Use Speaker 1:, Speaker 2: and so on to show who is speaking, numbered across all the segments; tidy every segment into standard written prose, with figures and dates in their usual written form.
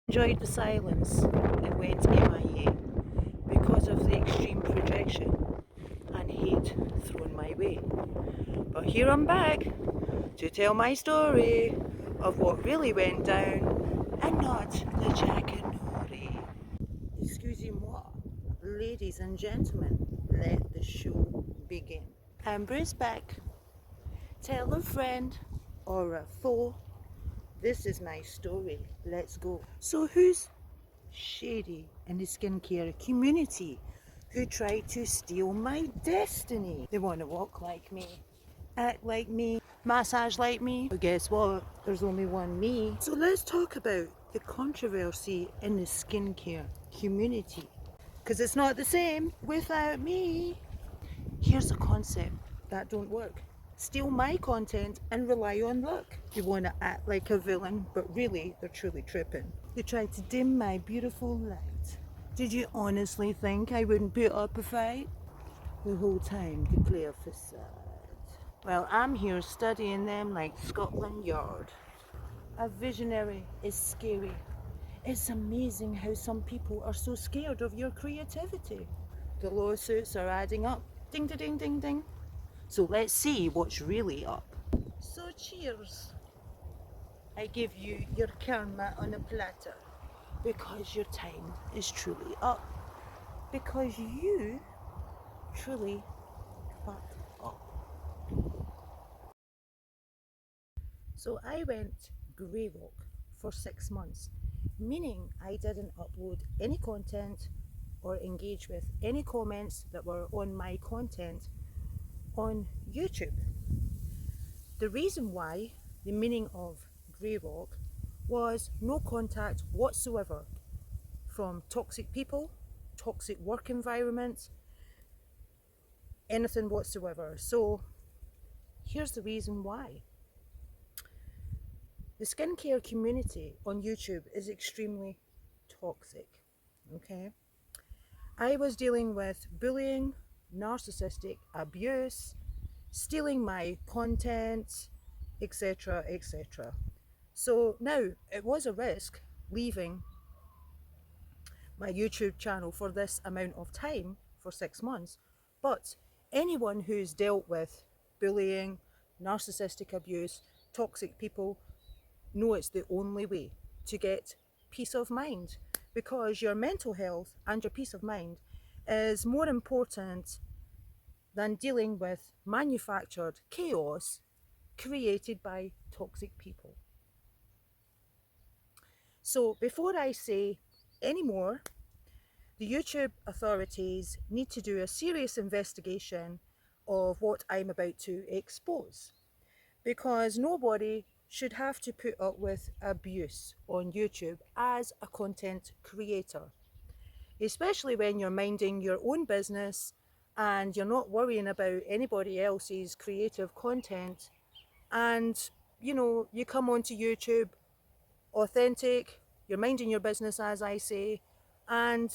Speaker 1: Enjoyed the silence and went MIA because of the extreme projection and hate thrown my way. But here I'm back to tell my story of what really went down and not the jackanory. Excusez-moi, ladies and gentlemen, let the show begin. Amber's back. Tell a friend or a foe. This is my story. Let's go. So who's shady in the skincare community who try to steal my destiny? They want to walk like me, act like me, massage like me. But guess what? There's only one me. So let's talk about the controversy in the skincare community. Because it's not the same without me. Here's a concept that don't work. Steal my content and rely on luck. You want to act like a villain, but really they're truly tripping. They tried to dim my beautiful light. Did you honestly think I wouldn't put up a fight? The whole time to play a facade. Well, I'm here studying them like Scotland Yard. A visionary is scary. It's amazing how some people are so scared of your creativity. The lawsuits are adding up. Ding, ding, ding, ding, ding. So let's see what's really up. So cheers. I give you your karma on a platter because your time is truly up. Because you truly fucked up. So I went Greyrock for 6 months, meaning I didn't upload any content or engage with any comments that were on my content on YouTube. The reason why, the meaning of Greyrock, was no contact whatsoever from toxic people, toxic work environments, anything whatsoever. So here's the reason why. The skincare community on YouTube is extremely toxic, okay? I was dealing with bullying, narcissistic abuse, stealing my content, etc., etc. So now it was a risk leaving my YouTube channel for this amount of time, for 6 months, but anyone who's dealt with bullying, narcissistic abuse, toxic people, know it's the only way to get peace of mind, because your mental health and your peace of mind is more important than dealing with manufactured chaos created by toxic people. So before I say any more, the YouTube authorities need to do a serious investigation of what I'm about to expose, because nobody should have to put up with abuse on YouTube as a content creator, especially when you're minding your own business and you're not worrying about anybody else's creative content. And you come onto YouTube authentic, you're minding your business, as I say, and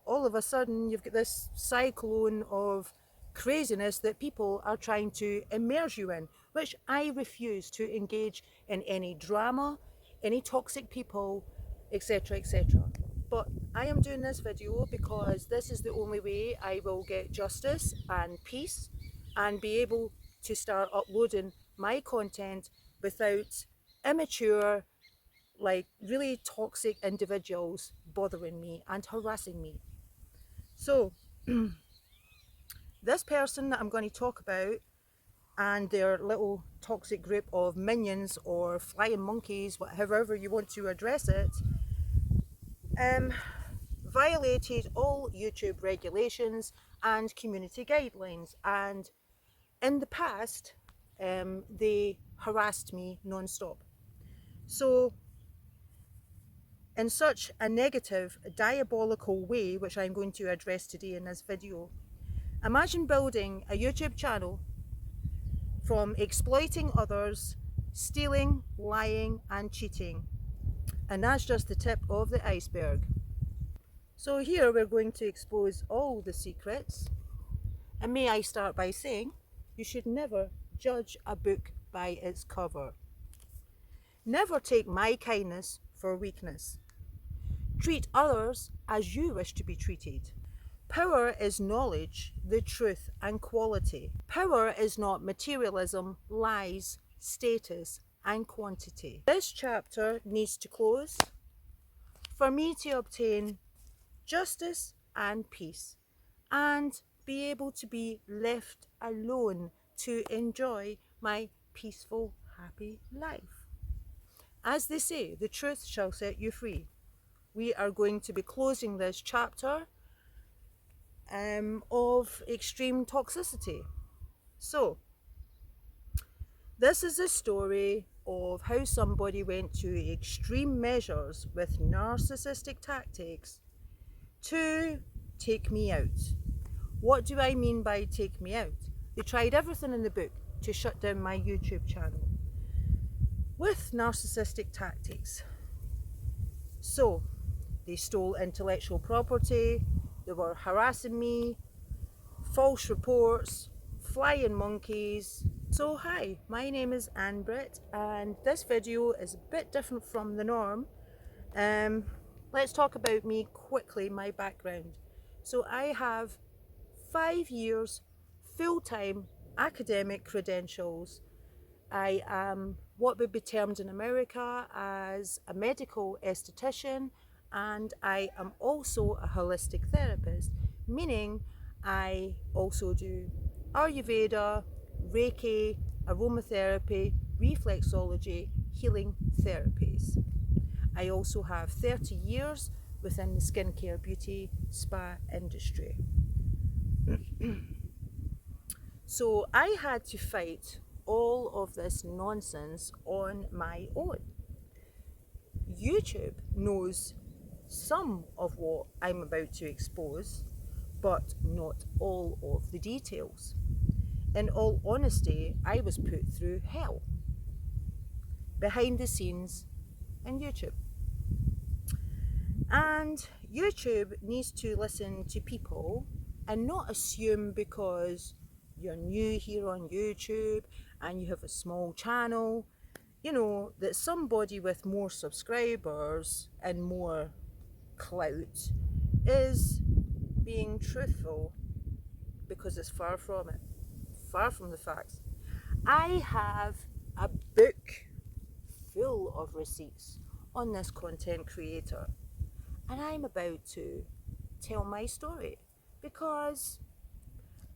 Speaker 1: all of a sudden you've got this cyclone of craziness that people are trying to immerse you in, which I refuse to engage in any drama, any toxic people, etc., etc. But I am doing this video because this is the only way I will get justice and peace and be able to start uploading my content without immature, like really toxic individuals bothering me and harassing me. So this person that I'm going to talk about and their little toxic group of minions or flying monkeys, however you want to address it, violated all YouTube regulations and community guidelines, and in the past they harassed me non-stop. So in such a negative, diabolical way, which I'm going to address today in this video, imagine building a YouTube channel from exploiting others, stealing, lying and cheating, and that's just the tip of the iceberg. So here we're going to expose all the secrets, and may I start by saying you should never judge a book by its cover. Never take my kindness for weakness. Treat others as you wish to be treated. Power is knowledge, the truth and quality. Power is not materialism, lies, status and quantity. This chapter needs to close for me to obtain justice and peace and be able to be left alone to enjoy my peaceful, happy life. As they say, the truth shall set you free. We are going to be closing this chapter of extreme toxicity. So, this is a story of how somebody went to extreme measures with narcissistic tactics to take me out. What do I mean by take me out? They tried everything in the book to shut down my YouTube channel with narcissistic tactics. So, they stole intellectual property, they were harassing me, false reports, flying monkeys. So hi, my name is Anne Britt and this video is a bit different from the norm. Let's talk about me quickly, my background. So I have 5 years full-time academic credentials. I am what would be termed in America as a medical esthetician, and I am also a holistic therapist, meaning I also do Ayurveda, Reiki, aromatherapy, reflexology, healing therapies. I also have 30 years within the skincare, beauty, spa industry. So I had to fight all of this nonsense on my own. YouTube knows some of what I'm about to expose, but not all of the details. In all honesty, I was put through hell behind the scenes in YouTube. And YouTube needs to listen to people and not assume because you're new here on YouTube and you have a small channel, you know, that somebody with more subscribers and more clout is being truthful, because it's far from it, far from the facts. I have a book full of receipts on this content creator, and I'm about to tell my story because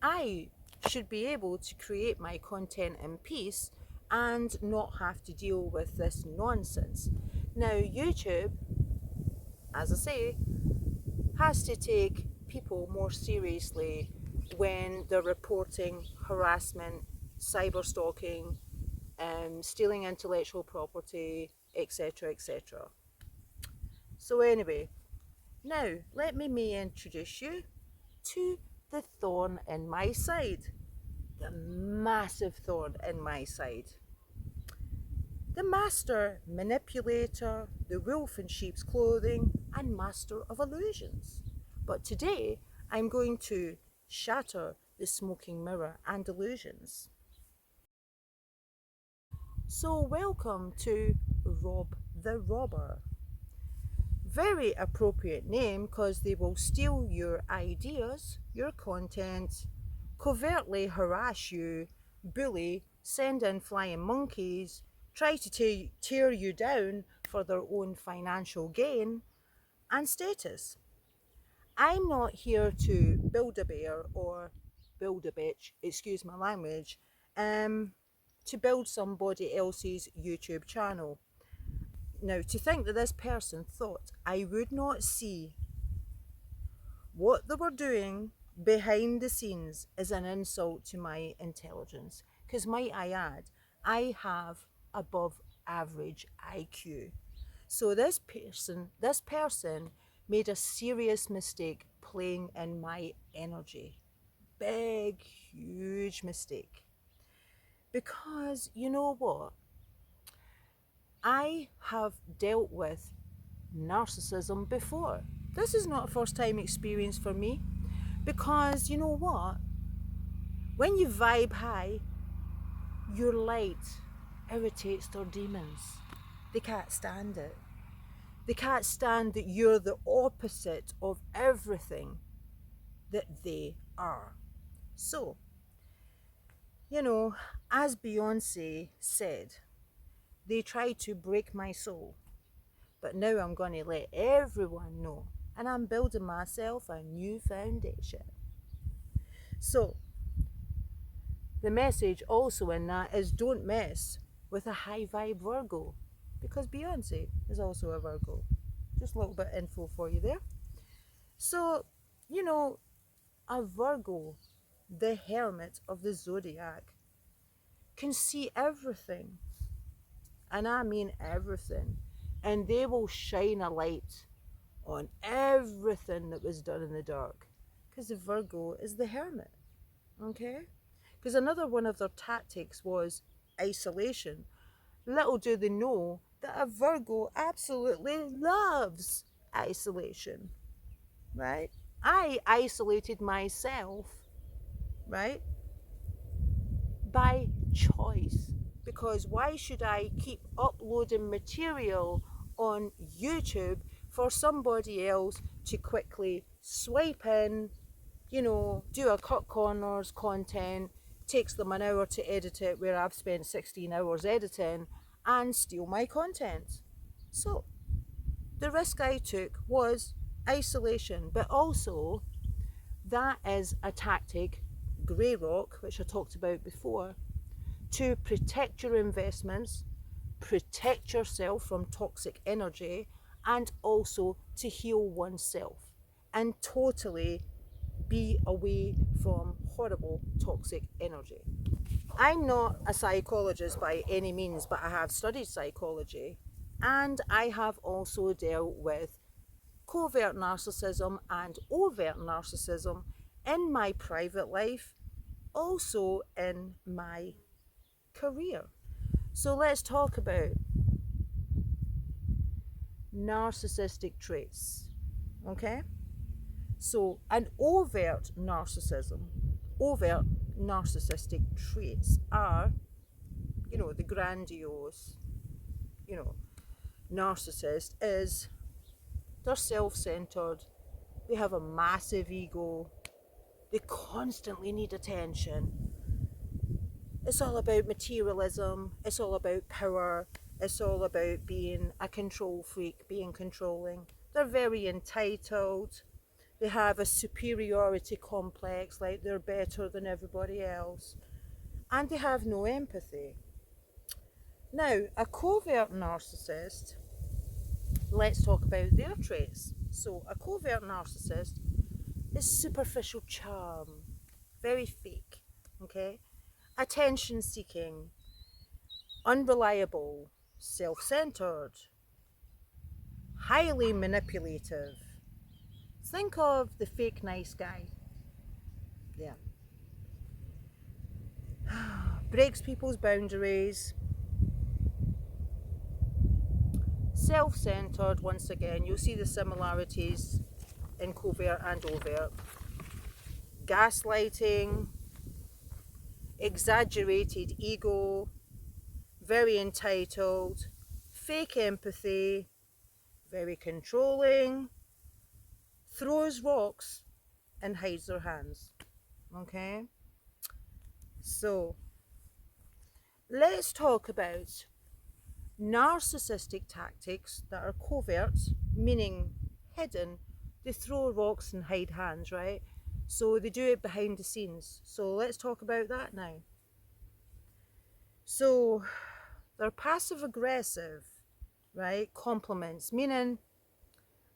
Speaker 1: I should be able to create my content in peace and not have to deal with this nonsense. Now, YouTube, as I say, has to take people more seriously when they're reporting harassment, cyber stalking, stealing intellectual property, etc., etc. So anyway, now let me introduce you to the thorn in my side, the massive thorn in my side. The master manipulator, the wolf in sheep's clothing, and master of illusions. But today I'm going to shatter the smoking mirror and illusions. So welcome to Rob the Robber. Very appropriate name because they will steal your ideas, your content, covertly harass you, bully, send in flying monkeys, try to tear you down for their own financial gain and status. I'm not here to build a bear or build a bitch, excuse my language, to build somebody else's YouTube channel. Now, to think that this person thought I would not see what they were doing behind the scenes is an insult to my intelligence. Because might I add, I have above average IQ. So this person made a serious mistake playing in my energy. Big, huge mistake. Because you know what? I have dealt with narcissism before. This is not a first time experience for me, because you know what? When you vibe high, your light irritates their demons. They can't stand it. They can't stand that you're the opposite of everything that they are. So, as Beyonce said, they tried to break my soul, but now I'm going to let everyone know, and I'm building myself a new foundation. So, the message also in that is don't mess with a high vibe Virgo, because Beyonce is also a Virgo. Just a little bit of info for you there. So, a Virgo, the hermit of the zodiac, can see everything, and I mean everything, and they will shine a light on everything that was done in the dark, because the Virgo is the hermit. Okay? Because another one of their tactics was isolation. Little do they know that a Virgo absolutely loves isolation, right? I isolated myself, right, by choice. Because why should I keep uploading material on YouTube for somebody else to quickly swipe in, do a cut corners content, takes them an hour to edit it where I've spent 16 hours editing, and steal my content? So the risk I took was isolation, but also that is a tactic, Greyrock, which I talked about before, to protect your investments, protect yourself from toxic energy, and also to heal oneself and totally be away from horrible toxic energy. I'm not a psychologist by any means, but I have studied psychology, and I have also dealt with covert narcissism and overt narcissism in my private life, also in my career. So let's talk about narcissistic traits. Okay? So, an overt narcissistic traits are, the grandiose, you know, narcissist is they're self centered, they have a massive ego, they constantly need attention. It's all about materialism, it's all about power, it's all about being a control freak, being controlling. They're very entitled, they have a superiority complex, like they're better than everybody else, and they have no empathy. Now, a covert narcissist, let's talk about their traits. So, a covert narcissist is superficial charm, very fake, okay? Attention seeking, unreliable, self centered, highly manipulative. Think of the fake nice guy. Yeah. Breaks people's boundaries. Self centered, once again, you'll see the similarities in covert and overt. Gaslighting, exaggerated ego, very entitled, fake empathy, very controlling, throws rocks and hides their hands. Okay? So, let's talk about narcissistic tactics that are covert, meaning hidden. They throw rocks and hide hands, right? So they do it behind the scenes. So let's talk about that now. So they're passive aggressive, right? Compliments, meaning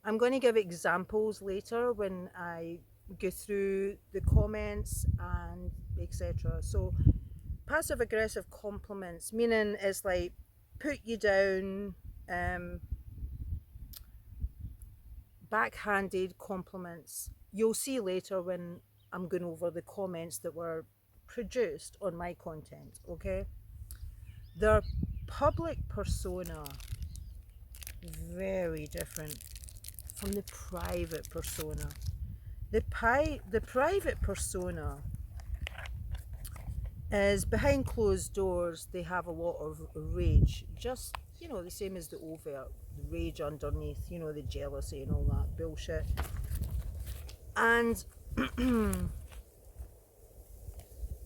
Speaker 1: I'm going to give examples later when I go through the comments and etc. So passive aggressive compliments, meaning it's like put you down, backhanded compliments. You'll see later when I'm going over the comments that were produced on my content, okay? Their public persona, very different from the private persona. The private persona is behind closed doors, they have a lot of rage, just, the same as the overt. rage underneath, you know, the jealousy and all that bullshit. And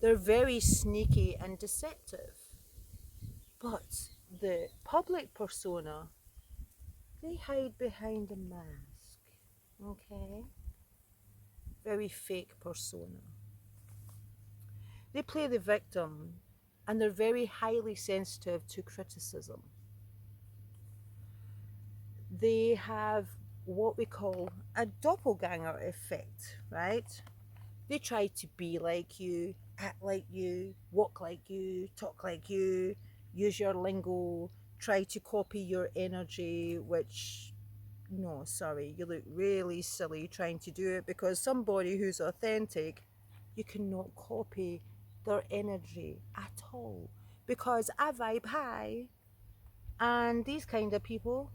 Speaker 1: they're very sneaky and deceptive. But the public persona, they hide behind a mask, okay? Very fake persona. They play the victim, and they're very highly sensitive to criticism. They have what we call a doppelganger effect, right? They try to be like you, act like you, walk like you, talk like you, use your lingo, try to copy your energy, which, no, sorry, you look really silly trying to do it, because somebody who's authentic, you cannot copy their energy at all, because I vibe high, and these kind of people,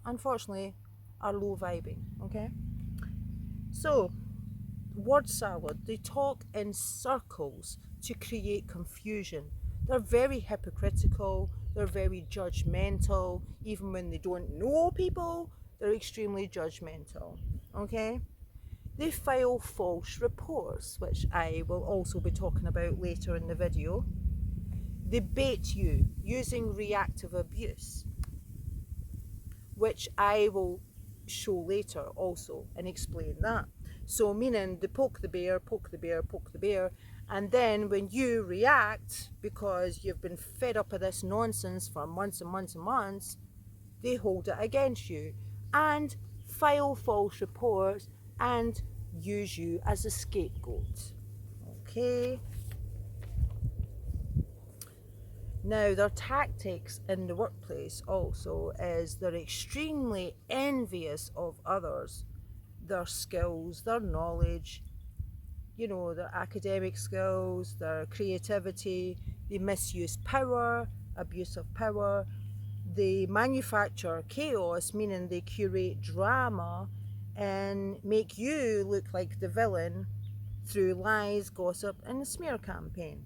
Speaker 1: unfortunately, are low vibing, okay? So, word salad, they talk in circles to create confusion. They're very hypocritical, they're very judgmental, even when they don't know people, they're extremely judgmental, okay? They file false reports, which I will also be talking about later in the video. They bait you using reactive abuse, which I will show later also and explain that. So meaning they poke the bear, poke the bear, poke the bear, and then when you react because you've been fed up of this nonsense for months and months and months, they hold it against you and file false reports and use you as a scapegoat. Okay. Now, their tactics in the workplace also is they're extremely envious of others, their skills, their knowledge, you know, their academic skills, their creativity. They misuse power, abuse of power. They manufacture chaos, meaning they curate drama and make you look like the villain through lies, gossip, and a smear campaign.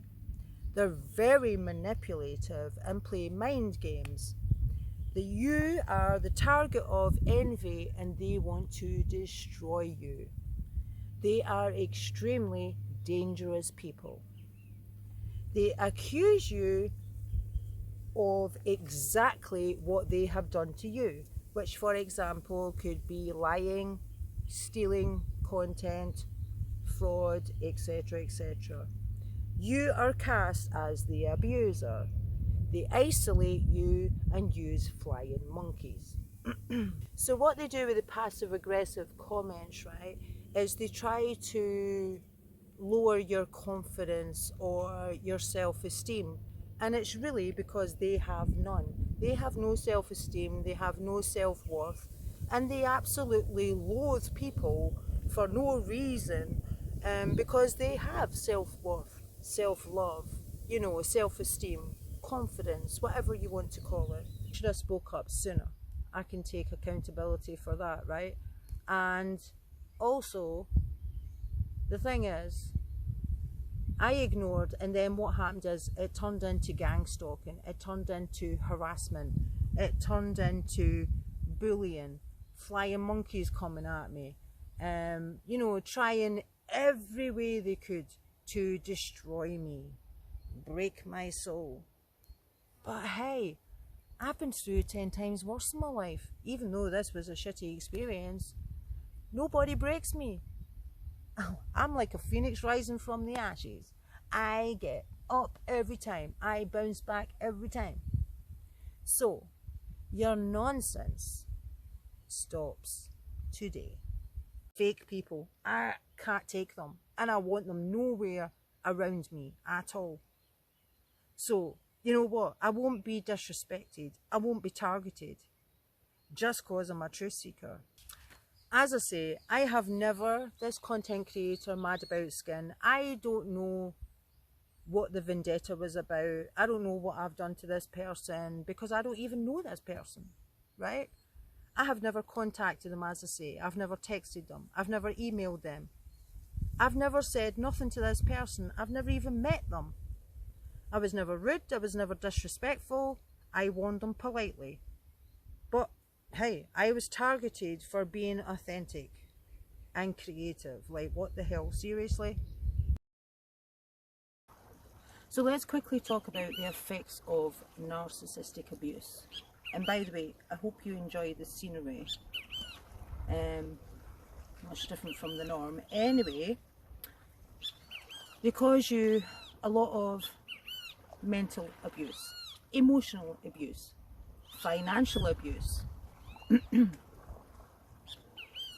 Speaker 1: They're very manipulative and play mind games. You are the target of envy and they want to destroy you. They are extremely dangerous people. They accuse you of exactly what they have done to you, which for example could be lying, stealing content, fraud, etc., etc. You are cast as the abuser. They isolate you and use flying monkeys. So what they do with the passive aggressive comments, right, is they try to lower your confidence or your self-esteem. And it's really because they have none. They have no self-esteem, they have no self-worth, and they absolutely loathe people for no reason, because they have self-worth, self-love, you know, self-esteem, confidence, whatever you want to call it. Should have spoke up sooner. I can take accountability for that, right? And also, the thing is, I ignored, and then what happened is it turned into gang stalking, it turned into harassment, it turned into bullying, flying monkeys coming at me, you know, trying every way they could to destroy me, break my soul. But hey, I've been through 10 times worse in my life. Even though this was a shitty experience, nobody breaks me. I'm like a phoenix rising from the ashes. I get up every time. I bounce back every time. So, your nonsense stops today. Fake people, I can't take them. And I want them nowhere around me at all. So, you know what? I won't be disrespected. I won't be targeted. Just cause I'm a truth seeker. As I say, I have never, this content creator Mad About Skin, I don't know what the vendetta was about. I don't know what I've done to this person because I don't even know this person, right? I have never contacted them, as I say. I've never texted them. I've never emailed them. I've never said nothing to this person. I've never even met them. I was never rude. I was never disrespectful. I warned them politely. But Hey, I was targeted for being authentic and creative. Like, what the hell? Seriously? So let's quickly talk about the effects of narcissistic abuse. And by the way, I hope you enjoy the scenery. Much different from the norm. Anyway, because a lot of mental abuse, emotional abuse, financial abuse,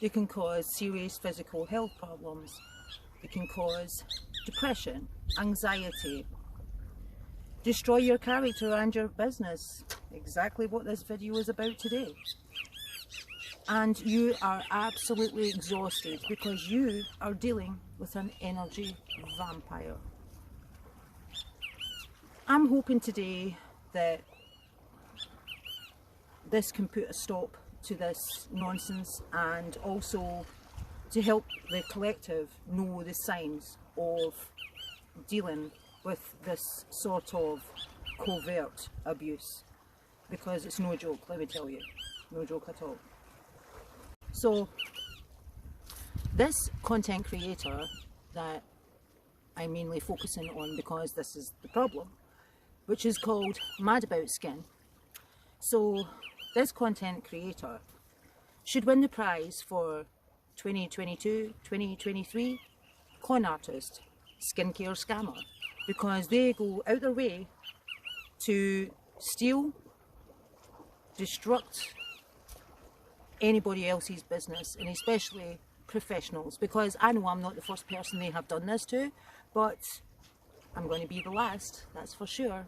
Speaker 1: they can cause serious physical health problems. They can cause depression, anxiety, destroy your character and your business. Exactly what this video is about today. And you are absolutely exhausted because you are dealing with an energy vampire. I'm hoping today that this can put a stop to this nonsense, and also to help the collective know the signs of dealing with this sort of covert abuse, because it's no joke, let me tell you, no joke at all. So this content creator that I'm mainly focusing on, because this is the problem, which is called Mad About Skin. So this content creator should win the prize for 2022-2023 con artist skincare scammer, because they go out their way to steal, destruct anybody else's business, and especially professionals, because I know I'm not the first person they have done this to, but I'm going to be the last, that's for sure.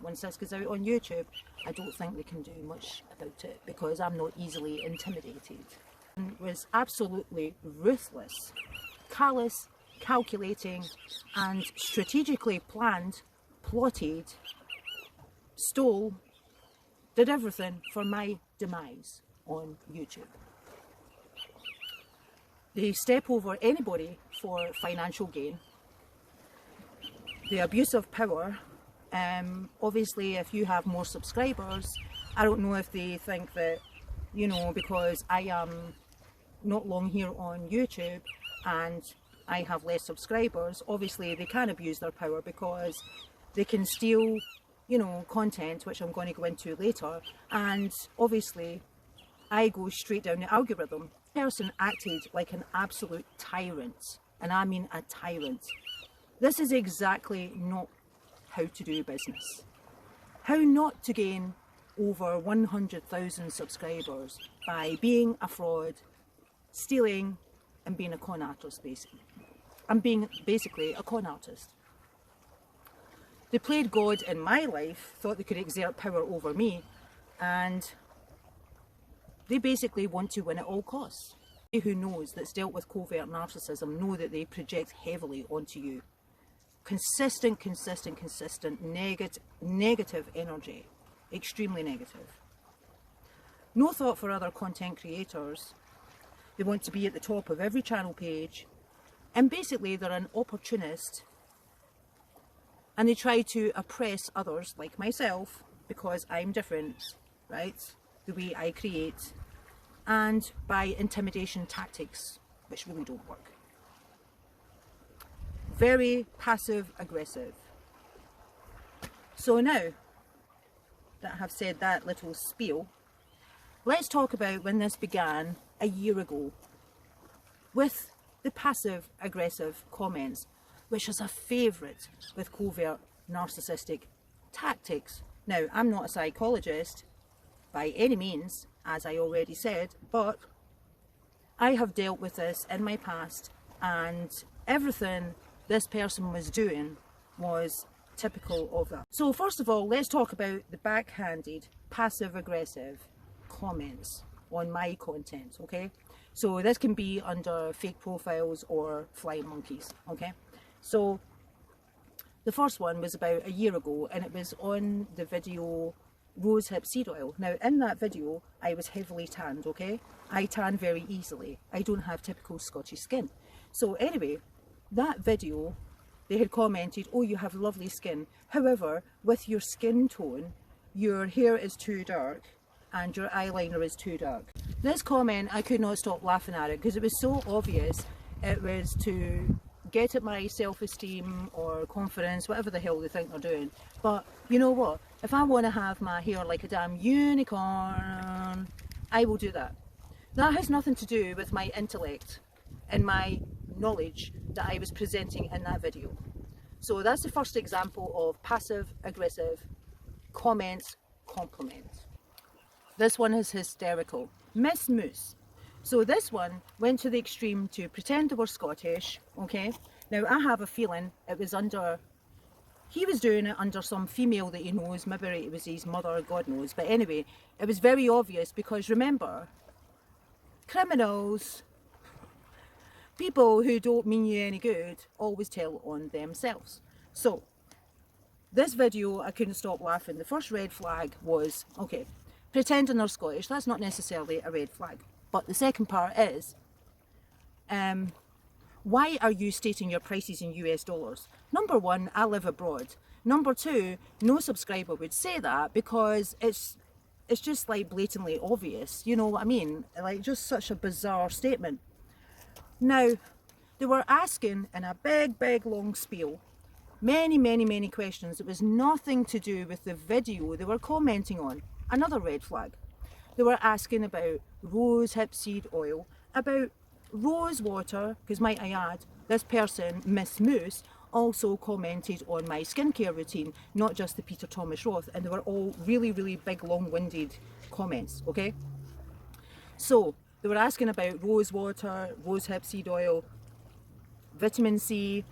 Speaker 1: Once this goes out on YouTube, I don't think they can do much about it, because I'm not easily intimidated. It was absolutely ruthless, callous, calculating, and strategically planned, plotted, stole, did everything for my demise on YouTube. They step over anybody for financial gain. The abuse of power. Obviously, if you have more subscribers, I don't know if they think that, you know, because I am not long here on YouTube and I have less subscribers, obviously they can abuse their power, because they can steal, you know, content, which I'm going to go into later, and obviously I go straight down the algorithm. The person acted like an absolute tyrant, and I mean a tyrant. This is exactly not how to do business. How not to gain over 100,000 subscribers by being a fraud, stealing, and being a con artist, basically. I'm being basically a con artist. They played God in my life, thought they could exert power over me, and they basically want to win at all costs. Who knows that's dealt with covert narcissism know that they project heavily onto you. Consistent, negative energy, extremely negative. No thought for other content creators. They want to be at the top of every channel page, and basically they're an opportunist, and they try to oppress others like myself, because I'm different, right? The way I create, and by intimidation tactics, which really don't work. Very passive aggressive. So now that I have said that little spiel, let's talk about when this began a year ago with the passive aggressive comments, which is a favourite with covert narcissistic tactics. Now, I'm not a psychologist by any means, as I already said, but I have dealt with this in my past, and everything this person was doing was typical of that. So first of all, let's talk about the backhanded passive aggressive comments on my content, okay? So this can be under fake profiles or flying monkeys, okay? So the first one was about a year ago, and it was on the video rosehip seed oil. Now in that video I was heavily tanned, okay? I tan very easily. I don't have typical Scottish skin. So anyway, that video, they had commented, oh, you have lovely skin, however with your skin tone your hair is too dark and your eyeliner is too dark. This comment, I could not stop laughing at it because it was so obvious. It was to get at my self-esteem or confidence, whatever the hell they think they're doing. But you know what? If I want to have my hair like a damn unicorn, I will do that. That has nothing to do with my intellect and my knowledge that I was presenting in that video. So that's the first example of passive-aggressive comments, compliments. This one is hysterical. Miss Moose. So this one went to the extreme to pretend they were Scottish, okay? Now I have a feeling it was under, he was doing it under some female that he knows, maybe it was his mother, God knows. But anyway, it was very obvious because remember, criminals, people who don't mean you any good, always tell on themselves. So, this video, I couldn't stop laughing. The first red flag was, okay, pretending they're Scottish, that's not necessarily a red flag. But the second part is, why are you stating your prices in US dollars? Number one, I live abroad. Number two, no subscriber would say that because it's just like blatantly obvious. You know what I mean? Like just such a bizarre statement. Now, they were asking in a big long spiel many questions. It was nothing to do with the video they were commenting on. Another red flag. They were asking about rose hip seed oil, about rose water, because might I add, this person, Miss Moose, also commented on my skincare routine, not just the Peter Thomas Roth, and they were all really big long-winded comments, okay? So, they were asking about rose water, rose hip seed oil, vitamin C,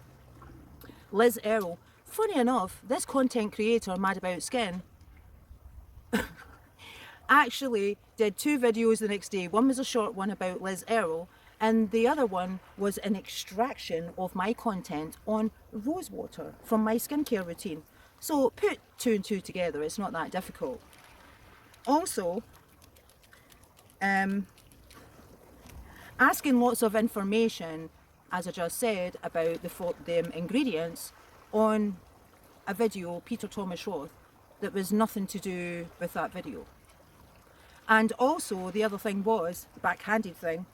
Speaker 1: Liz Earle. Funny enough, this content creator, Mad About Skin, actually did two videos the next day. One was a short one about Liz Earle, and the other one was an extraction of my content on rose water from my skincare routine. So put two and two together, it's not that difficult. Also, asking lots of information, as I just said, about the ingredients on a video, Peter Thomas Roth, that was nothing to do with that video. And also the other thing was, backhanded thing,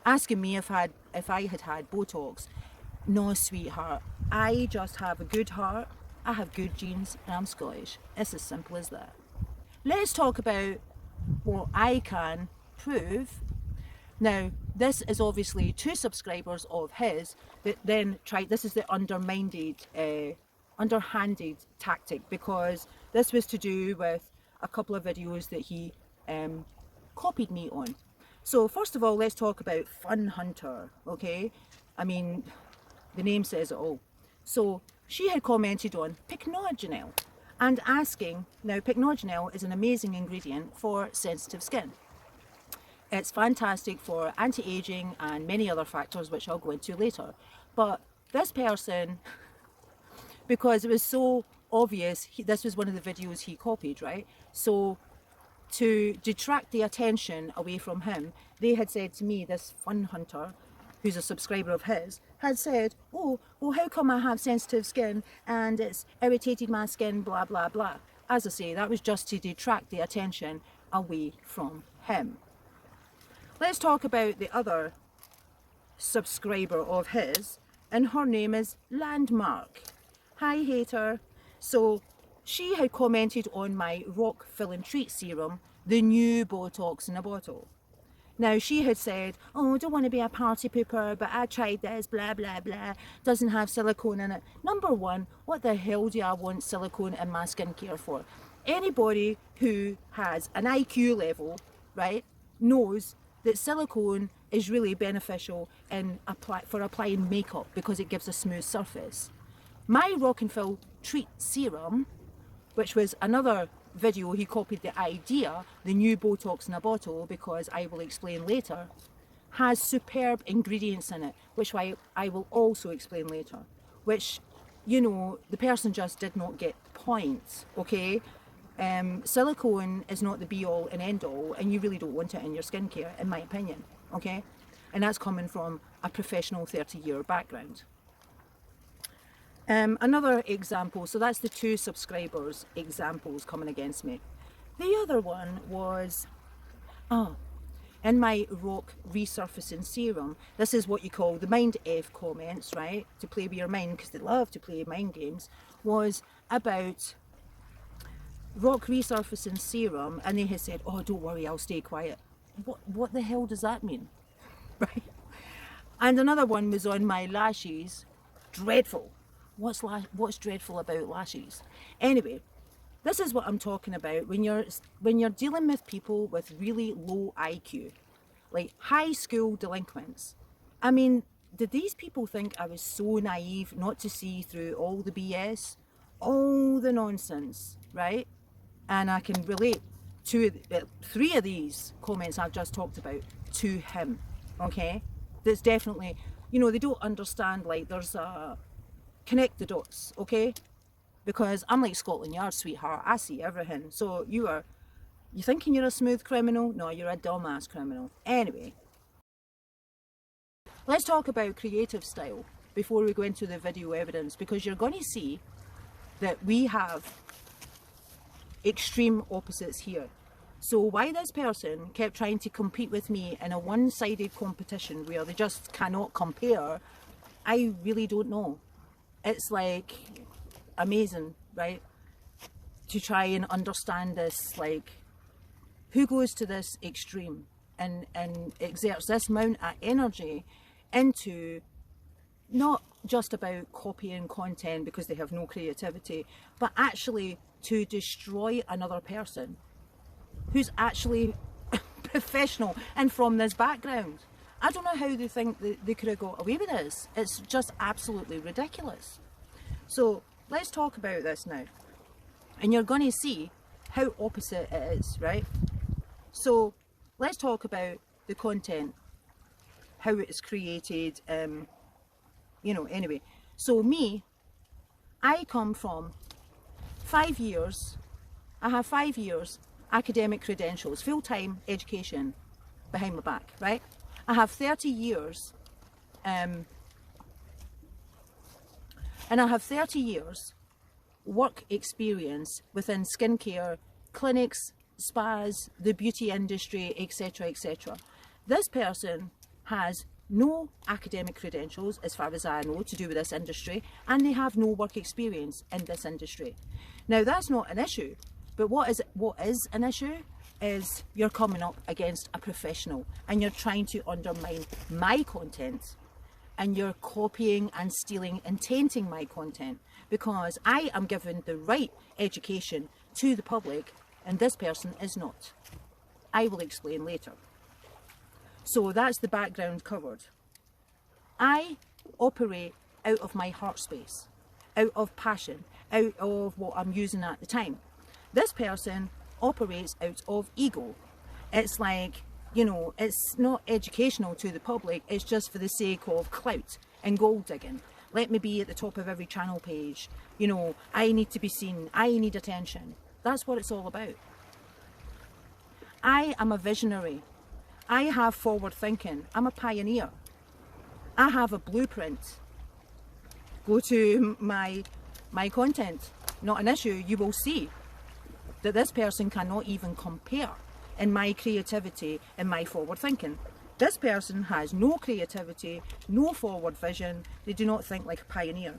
Speaker 1: asking me if I had had Botox. No, sweetheart, I just have a good heart, I have good genes, and I'm Scottish. It's as simple as that. Let's talk about what I can prove. Now, this is obviously two subscribers of his that then tried, this is the underhanded tactic, because this was to do with a couple of videos that he copied me on. So first of all, let's talk about Fun Hunter, okay? I mean, the name says it all. So she had commented on Pycnogenol and asking, now Pycnogenol is an amazing ingredient for sensitive skin. It's fantastic for anti-aging and many other factors which I'll go into later. But this person, because it was so obvious, this was one of the videos he copied, right? So to detract the attention away from him, they had said to me, this Fun Hunter, who's a subscriber of his, had said, oh, well, how come I have sensitive skin and it's irritated my skin, blah, blah, blah. As I say, that was just to detract the attention away from him. Let's talk about the other subscriber of his, and her name is Landmark. Hi, hater. So she had commented on my Rock Fill and Treat serum, the new Botox in a bottle. Now she had said, oh, I don't want to be a party pooper, but I tried this, blah, blah, blah, doesn't have silicone in it. Number one, what the hell do I want silicone in my skincare for? Anybody who has an IQ level, right, knows that silicone is really beneficial for applying makeup because it gives a smooth surface. My Rock and Fill Treat serum, which was another video he copied the idea, the new Botox in a bottle, because I will explain later, has superb ingredients in it, which I will also explain later, which, you know, the person just did not get points, okay? Silicone is not the be-all and end-all, and you really don't want it in your skincare, in my opinion, okay? And that's coming from a professional 30-year background. Another example, so that's the two subscribers examples coming against me. The other one was, in my rock resurfacing serum, this is what you call the mind F comments, right? To play with your mind, because they love to play mind games, was about rock resurfacing serum, and they had said, oh, don't worry, I'll stay quiet. What the hell does that mean? Right? And another one was on my lashes. Dreadful. What's dreadful about lashes? Anyway, this is what I'm talking about when you're dealing with people with really low IQ, like high school delinquents. I mean, did these people think I was so naive not to see through all the BS, all the nonsense, right? And I can relate to 3 of these comments I've just talked about to him, okay? That's definitely, they don't understand, like, there's a connect the dots, okay? Because I'm like Scotland Yard, sweetheart. I see everything. So you thinking you're a smooth criminal? No, you're a dumbass criminal. Anyway, let's talk about creative style before we go into the video evidence, because you're going to see that we have extreme opposites here. So why this person kept trying to compete with me in a one-sided competition where they just cannot compare, I really don't know. It's like amazing, right, to try and understand this, like, who goes to this extreme and exerts this amount of energy into not just about copying content because they have no creativity, but actually to destroy another person who's actually professional and from this background. I don't know how they think that they could have got away with this. It's just absolutely ridiculous. So let's talk about this now, and you're going to see how opposite it is, right? So let's talk about the content, how it's created, anyway. So me, I come from 5 years, I have 5 years academic credentials, full-time education behind my back, right? I have 30 years, and I have 30 years work experience within skincare, clinics, spas, the beauty industry, etc, etc. This person has no academic credentials, as far as I know, to do with this industry, and they have no work experience in this industry. Now, that's not an issue, but what is an issue is you're coming up against a professional and you're trying to undermine my content, and you're copying and stealing and tainting my content because I am given the right education to the public and this person is not. I will explain later. So that's the background covered. I operate out of my heart space, out of passion, out of what I'm using at the time. This person operates out of ego. It's like, it's not educational to the public, it's just for the sake of clout and gold digging. Let me be at the top of every channel page. I need to be seen, I need attention. That's what it's all about. I am a visionary. I have forward thinking. I'm a pioneer. I have a blueprint. Go to my content, not an issue. You will see that this person cannot even compare in my creativity and my forward thinking. This person has no creativity, no forward vision. They do not think like a pioneer.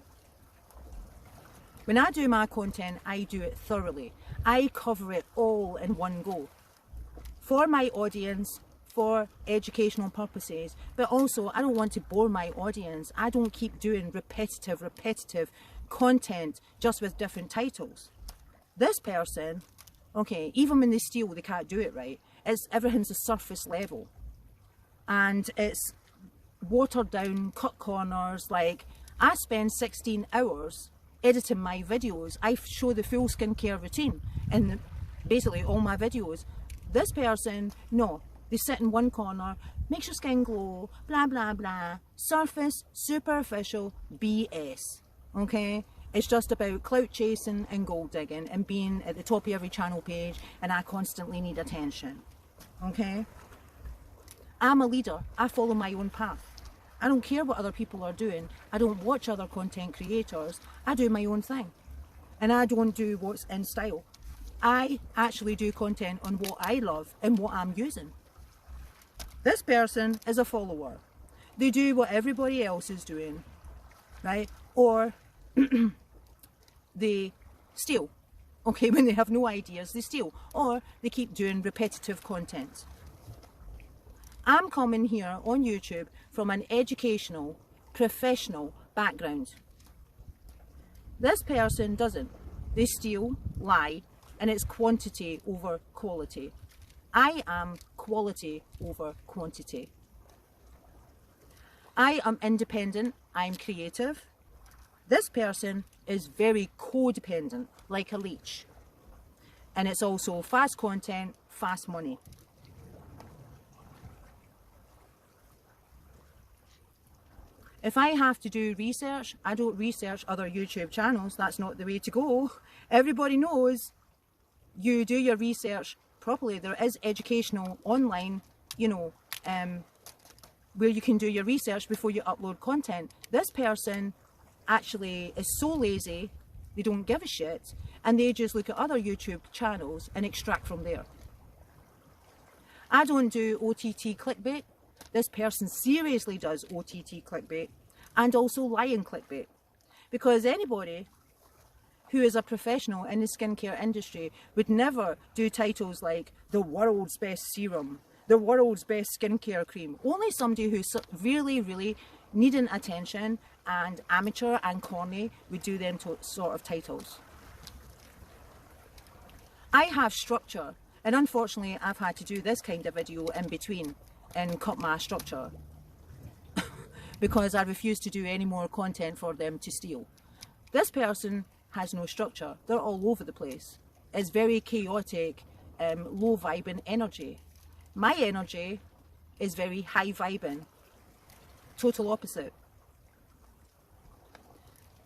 Speaker 1: When I do my content, I do it thoroughly. I cover it all in one go. For my audience, for educational purposes, but also I don't want to bore my audience. I don't keep doing repetitive content just with different titles. This person, okay, even when they steal, they can't do it right. Everything's a surface level. And it's watered down, cut corners. Like, I spend 16 hours editing my videos. I show the full skincare routine in basically all my videos. This person, no, they sit in one corner, makes your skin glow, blah, blah, blah. Surface, superficial BS, okay? It's just about clout chasing and gold digging and being at the top of every channel page, and I constantly need attention, okay? I'm a leader. I follow my own path. I don't care what other people are doing. I don't watch other content creators. I do my own thing. And I don't do what's in style. I actually do content on what I love and what I'm using. This person is a follower. They do what everybody else is doing, right? Or they steal. Okay, when they have no ideas, they steal. Or they keep doing repetitive content. I'm coming here on YouTube from an educational, professional background. This person doesn't. They steal, lie, and it's quantity over quality. I am quality over quantity. I am independent, I'm creative. This person is very codependent, like a leech. And it's also fast content, fast money. If I have to do research, I don't research other YouTube channels. That's not the way to go. Everybody knows you do your research properly. There is educational online, where you can do your research before you upload content. This person actually is so lazy, they don't give a shit, and they just look at other YouTube channels and extract from there. I don't do OTT clickbait. This person seriously does OTT clickbait and also lying clickbait, because anybody who is a professional in the skincare industry would never do titles like the world's best serum, the world's best skincare cream. Only somebody who's really needing attention and amateur and corny would do them sort of titles. I have structure, and unfortunately I've had to do this kind of video in between and cut my structure because I refuse to do any more content for them to steal. This person has no structure. They're all over the place. It's very chaotic, low vibing energy. My energy is very high vibing, total opposite.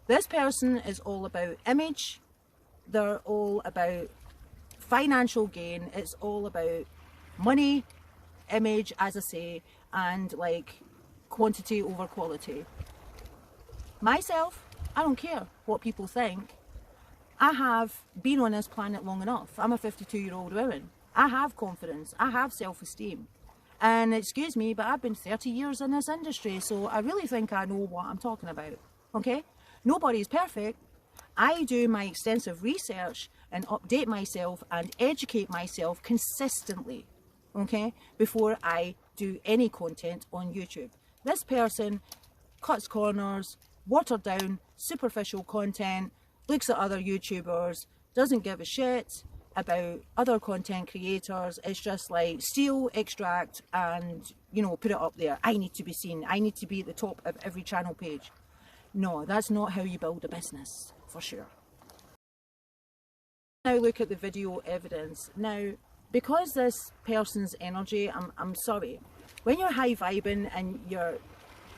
Speaker 1: This person is all about image. They're all about financial gain. It's all about money, image, as I say, and like quantity over quality. Myself, I don't care what people think. I have been on this planet long enough. I'm a 52-year-old woman. I have confidence. I have self-esteem. And excuse me, but I've been 30 years in this industry, so I really think I know what I'm talking about. Okay? Nobody's perfect. I do my extensive research and update myself and educate myself consistently, okay, before I do any content on YouTube. This person cuts corners, watered down, superficial content, looks at other YouTubers, doesn't give a shit about other content creators. It's just like steal, extract, and put it up there. I need to be seen. I need to be at the top of every channel page. No, that's not how you build a business, for sure. Now look at the video evidence. Now, because this person's energy, I'm sorry, when you're high vibing and you're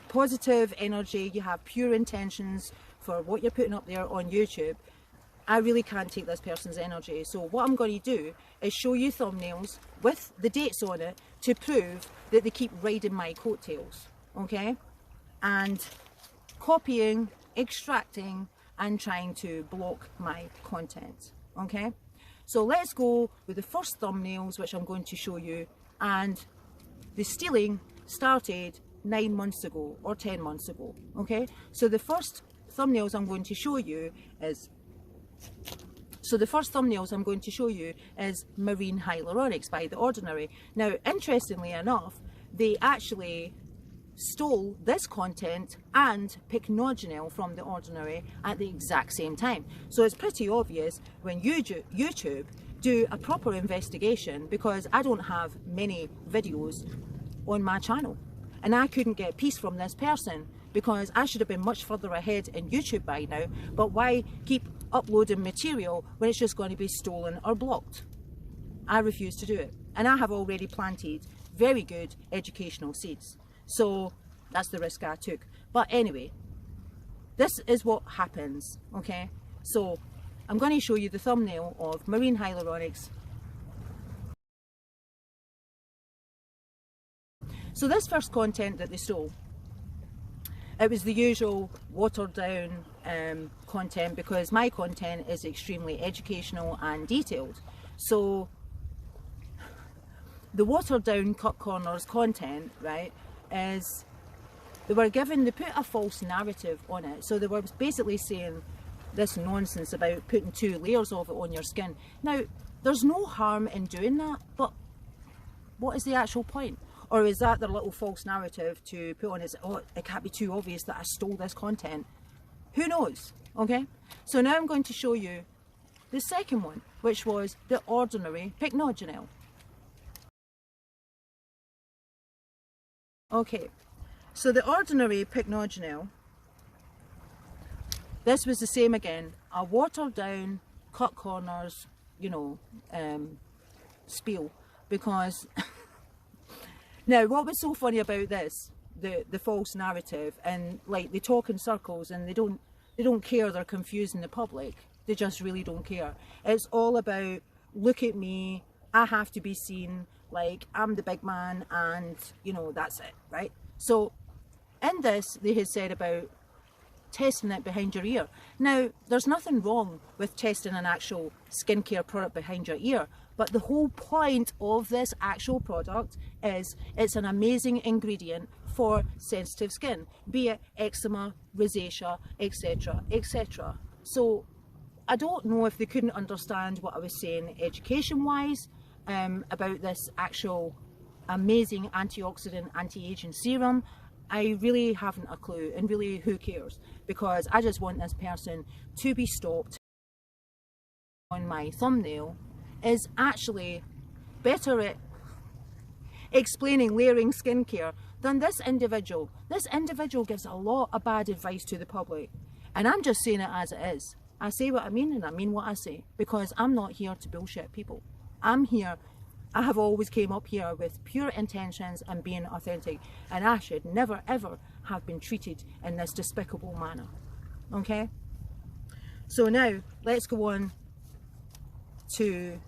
Speaker 1: positive energy, you have pure intentions for what you're putting up there on YouTube, I really can't take this person's energy. So what I'm going to do is show you thumbnails with the dates on it to prove that they keep riding my coattails, okay? And copying, extracting, and trying to block my content, okay? So let's go with the first thumbnails, which I'm going to show you. And the stealing started 9 months ago or 10 months ago, okay? So the first thumbnails I'm going to show you is marine hyaluronics by The Ordinary. Now, interestingly enough, they actually stole this content and Pycnogenil from The Ordinary at the exact same time. So it's pretty obvious when YouTube do a proper investigation, because I don't have many videos on my channel and I couldn't get peace from this person, because I should have been much further ahead in YouTube by now. But why keep uploading material when it's just going to be stolen or blocked? I refuse to do it, and I have already planted very good educational seeds. So that's the risk I took. But anyway, this is what happens, okay? So I'm going to show you the thumbnail of marine hyaluronics. So this first content that they stole, it was the usual watered down content, because my content is extremely educational and detailed. So the watered down cut corners content, right, is they put a false narrative on it. So they were basically saying this nonsense about putting 2 layers of it on your skin. Now, there's no harm in doing that, but what is the actual point? Or is that their little false narrative to put on as, oh, it can't be too obvious that I stole this content? Who knows, okay? So now I'm going to show you the second one, which was the ordinary pycnogenel. Okay, so the ordinary pycnogenel, this was the same again, a watered down, cut corners, you know, spiel, because now what was so funny about this, the false narrative, and like they talk in circles and they don't care they're confusing the public, they just really don't care. It's all about, look at me, I have to be seen, like I'm the big man, and you know, that's it, right? So in this they had said about testing it behind your ear. Now, there's nothing wrong with testing an actual skincare product behind your ear, but the whole point of this actual product is it's an amazing ingredient for sensitive skin, be it eczema, rosacea, etc, etc. So I don't know if they couldn't understand what I was saying education wise about this actual amazing antioxidant anti-aging serum. I really haven't a clue, and really who cares, because I just want this person to be stopped. On my thumbnail is actually better at explaining layering skincare than this individual. This individual gives a lot of bad advice to the public, and I'm just saying it as it is. I say what I mean and I mean what I say, because I'm not here to bullshit people. I'm here, I have always came up here with pure intentions and being authentic, and I should never ever have been treated in this despicable manner. Okay? So now let's go on to,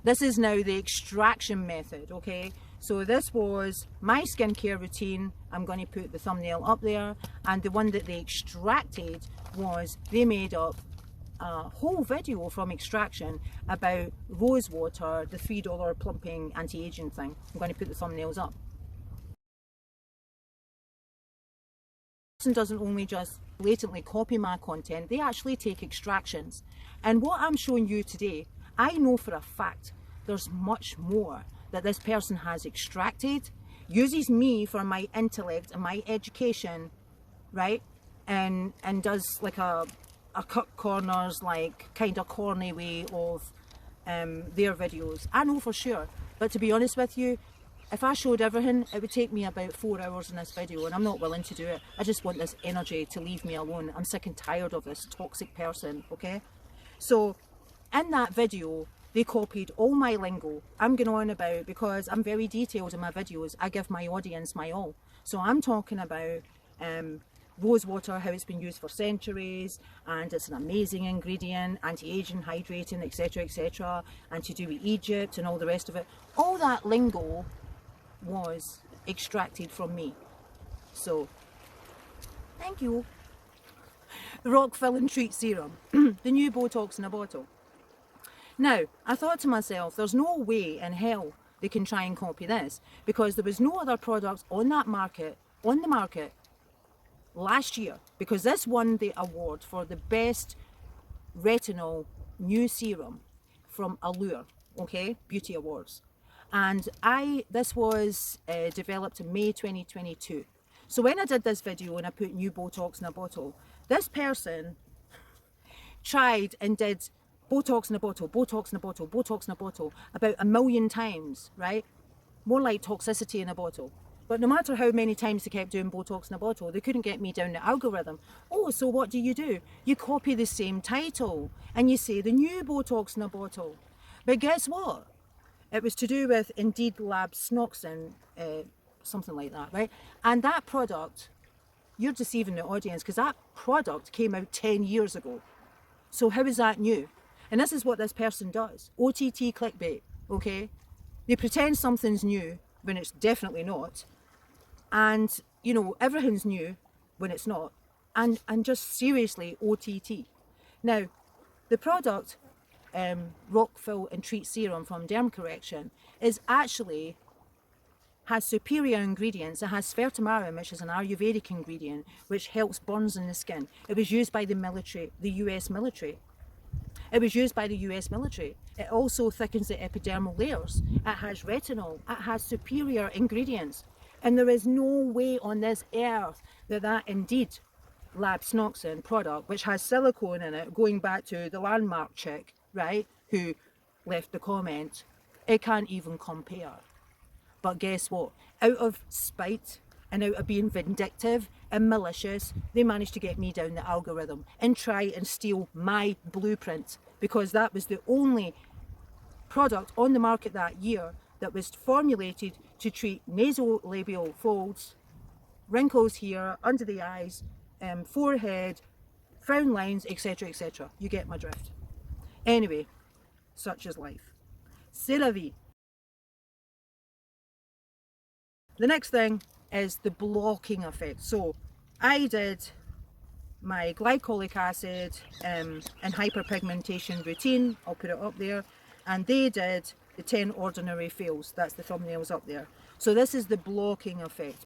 Speaker 1: this is now the extraction method, okay? So this was my skincare routine. I'm going to put the thumbnail up there, and the one that they extracted was, they made up a whole video from extraction about rose water, the $3 plumping anti-aging thing. I'm going to put the thumbnails up. This person doesn't only just blatantly copy my content, they actually take extractions. And what I'm showing you today, I know for a fact there's much more that this person has extracted, uses me for my intellect and my education, right? And does like a cut corners, like kind of corny way of their videos. I know for sure, but to be honest with you, if I showed everything, it would take me about 4 hours in this video, and I'm not willing to do it. I just want this energy to leave me alone. I'm sick and tired of this toxic person, okay? So in that video, they copied all my lingo. I'm going on about, because I'm very detailed in my videos, I give my audience my all. So I'm talking about rose water, how it's been used for centuries, and it's an amazing ingredient, anti-aging, hydrating, etc, etc, and to do with Egypt and all the rest of it. All that lingo was extracted from me. So thank you. The Rock Fill and Treat Serum, the new Botox in a bottle. Now, I thought to myself, there's no way in hell they can try and copy this, because there was no other product on the market last year, because this won the award for the best retinol new serum from Allure, okay, beauty awards. And this was developed in May 2022. So when I did this video and I put new Botox in a bottle, this person tried and did Botox in a bottle, Botox in a bottle, Botox in a bottle about 1 million times, right? More like toxicity in a bottle. But no matter how many times they kept doing Botox in a bottle, they couldn't get me down the algorithm. Oh, so what do? You copy the same title and you say the new Botox in a bottle. But guess what? It was to do with Indeed Labs Snoxin, something like that, right? And that product, you're deceiving the audience, because that product came out 10 years ago. So how is that new? And this is what this person does. OTT clickbait, okay? They pretend something's new when it's definitely not. And you know, everything's new when it's not, and just seriously OTT. Now, the product Rock Fill and Treat Serum from Derm Correction is actually has superior ingredients. It has sfertamarin, which is an Ayurvedic ingredient, which helps burns in the skin. It was used by the military, the US military. It was used by the US military. It also thickens the epidermal layers. It has retinol. It has superior ingredients. And there is no way on this earth that that indeed labsnoxin product, which has silicone in it, going back to the landmark chick, right, who left the comment, it can't even compare. But guess what? Out of spite and out of being vindictive and malicious, they managed to get me down the algorithm and try and steal my blueprint, because that was the only product on the market that year that was formulated to treat nasolabial folds, wrinkles here, under the eyes, forehead, frown lines, etc., etc. You get my drift. Anyway, such is life. C'est la vie. The next thing is the blocking effect. So I did my glycolic acid and hyperpigmentation routine. I'll put it up there. And they did the 10 ordinary fails. That's the thumbnails up there. So this is the blocking effect.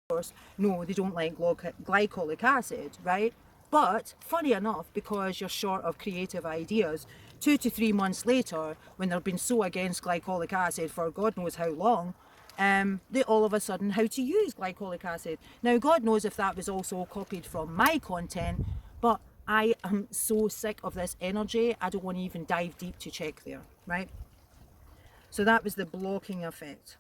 Speaker 1: Of course, no, they don't like glycolic acid, right? But funny enough, because you're short of creative ideas, 2 to 3 months later, when they've been so against glycolic acid for God knows how long, they all of a sudden how to use glycolic acid. Now, God knows if that was also copied from my content, but I am so sick of this energy, I don't want to even dive deep to check there, right? So that was the blocking effect.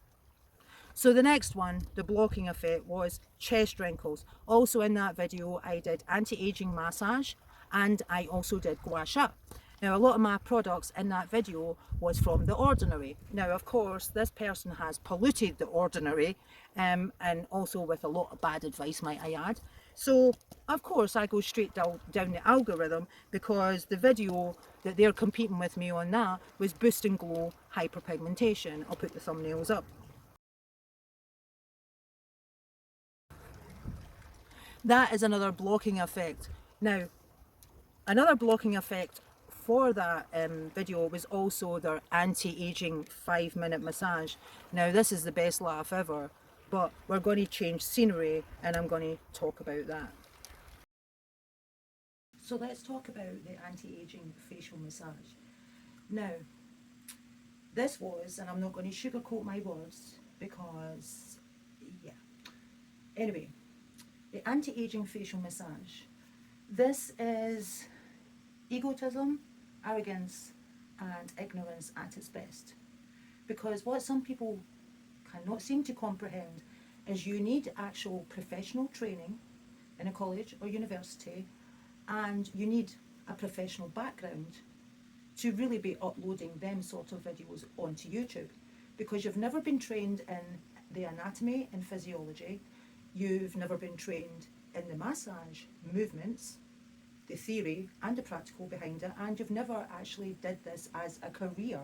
Speaker 1: So the next one, the blocking effect, was chest wrinkles. Also in that video, I did anti-aging massage and I also did gua sha. Now, a lot of my products in that video was from The Ordinary. Now, of course, this person has polluted The Ordinary and also with a lot of bad advice, might I add. So, of course, I go straight down the algorithm, because the video that they're competing with me on that was Boost and Glow Hyperpigmentation. I'll put the thumbnails up. That is another blocking effect. Now, another blocking effect for that video was also their anti-aging 5-minute massage. Now, this is the best laugh ever, but we're going to change scenery and I'm going to talk about that. So let's talk about the anti-aging facial massage. Now, this was, and I'm not going to sugarcoat my words because, yeah. Anyway, the anti-aging facial massage. This is egotism, arrogance, and ignorance at its best. Because what some people cannot seem to comprehend is you need actual professional training in a college or university, and you need a professional background to really be uploading them sort of videos onto YouTube. Because you've never been trained in the anatomy and physiology, you've never been trained in the massage movements, the theory and the practical behind it, and you've never actually did this as a career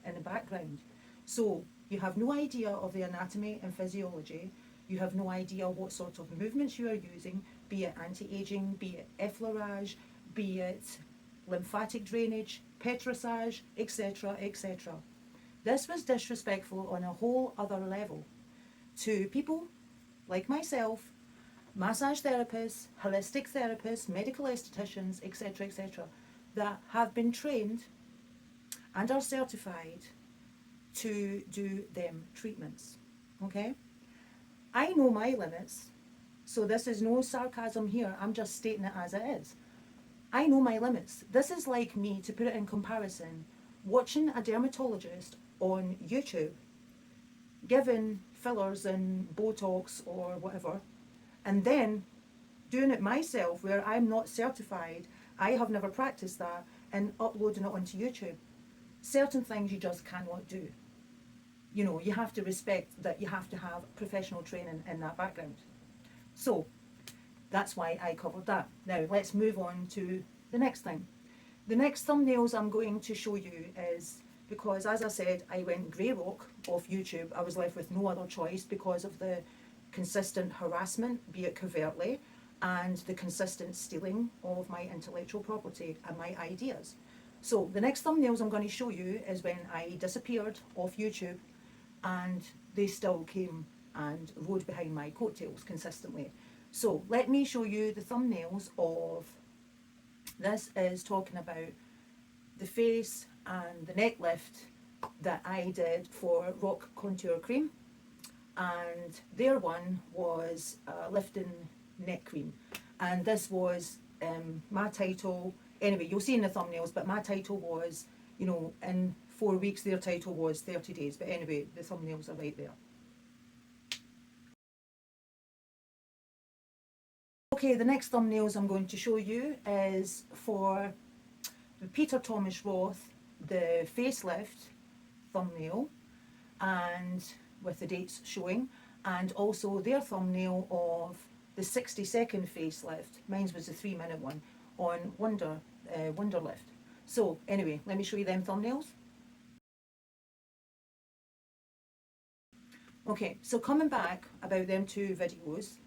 Speaker 1: in the background. So you have no idea of the anatomy and physiology, you have no idea what sort of movements you are using, be it anti-aging, be it effleurage, be it lymphatic drainage, petrissage, etc., etc. This was disrespectful on a whole other level to people like myself, massage therapists, holistic therapists, medical estheticians, etc., etc., that have been trained and are certified to do them treatments. Okay? I know my limits, so this is no sarcasm here, I'm just stating it as it is. I know my limits. This is like me, to put it in comparison, watching a dermatologist on YouTube giving fillers and Botox or whatever, and then doing it myself where I'm not certified, I have never practiced that, and uploading it onto YouTube. Certain things you just cannot do. You know, you have to respect that you have to have professional training in that background. So that's why I covered that. Now let's move on to the next thing. The next thumbnails I'm going to show you is because, as I said, I went Greyrock off YouTube. I was left with no other choice because of the consistent harassment, be it covertly, and the consistent stealing of my intellectual property and my ideas. So the next thumbnails I'm going to show you is when I disappeared off YouTube and they still came and rode behind my coattails consistently. So let me show you the thumbnails of this. Is talking about the face and the neck lift that I did for Rock Contour Cream, and their one was lifting neck cream, and this was my title. Anyway, you'll see in the thumbnails, but my title was, you know, in 4 weeks. Their title was 30 days, but anyway, the thumbnails are right there. Okay, the next thumbnails I'm going to show you is for the Peter Thomas Roth, the facelift thumbnail, and with the dates showing, and also their thumbnail of the 60-second facelift. Mine was the 3-minute one on Wonderlift. So anyway, let me show you them thumbnails. Okay, so coming back about them two videos,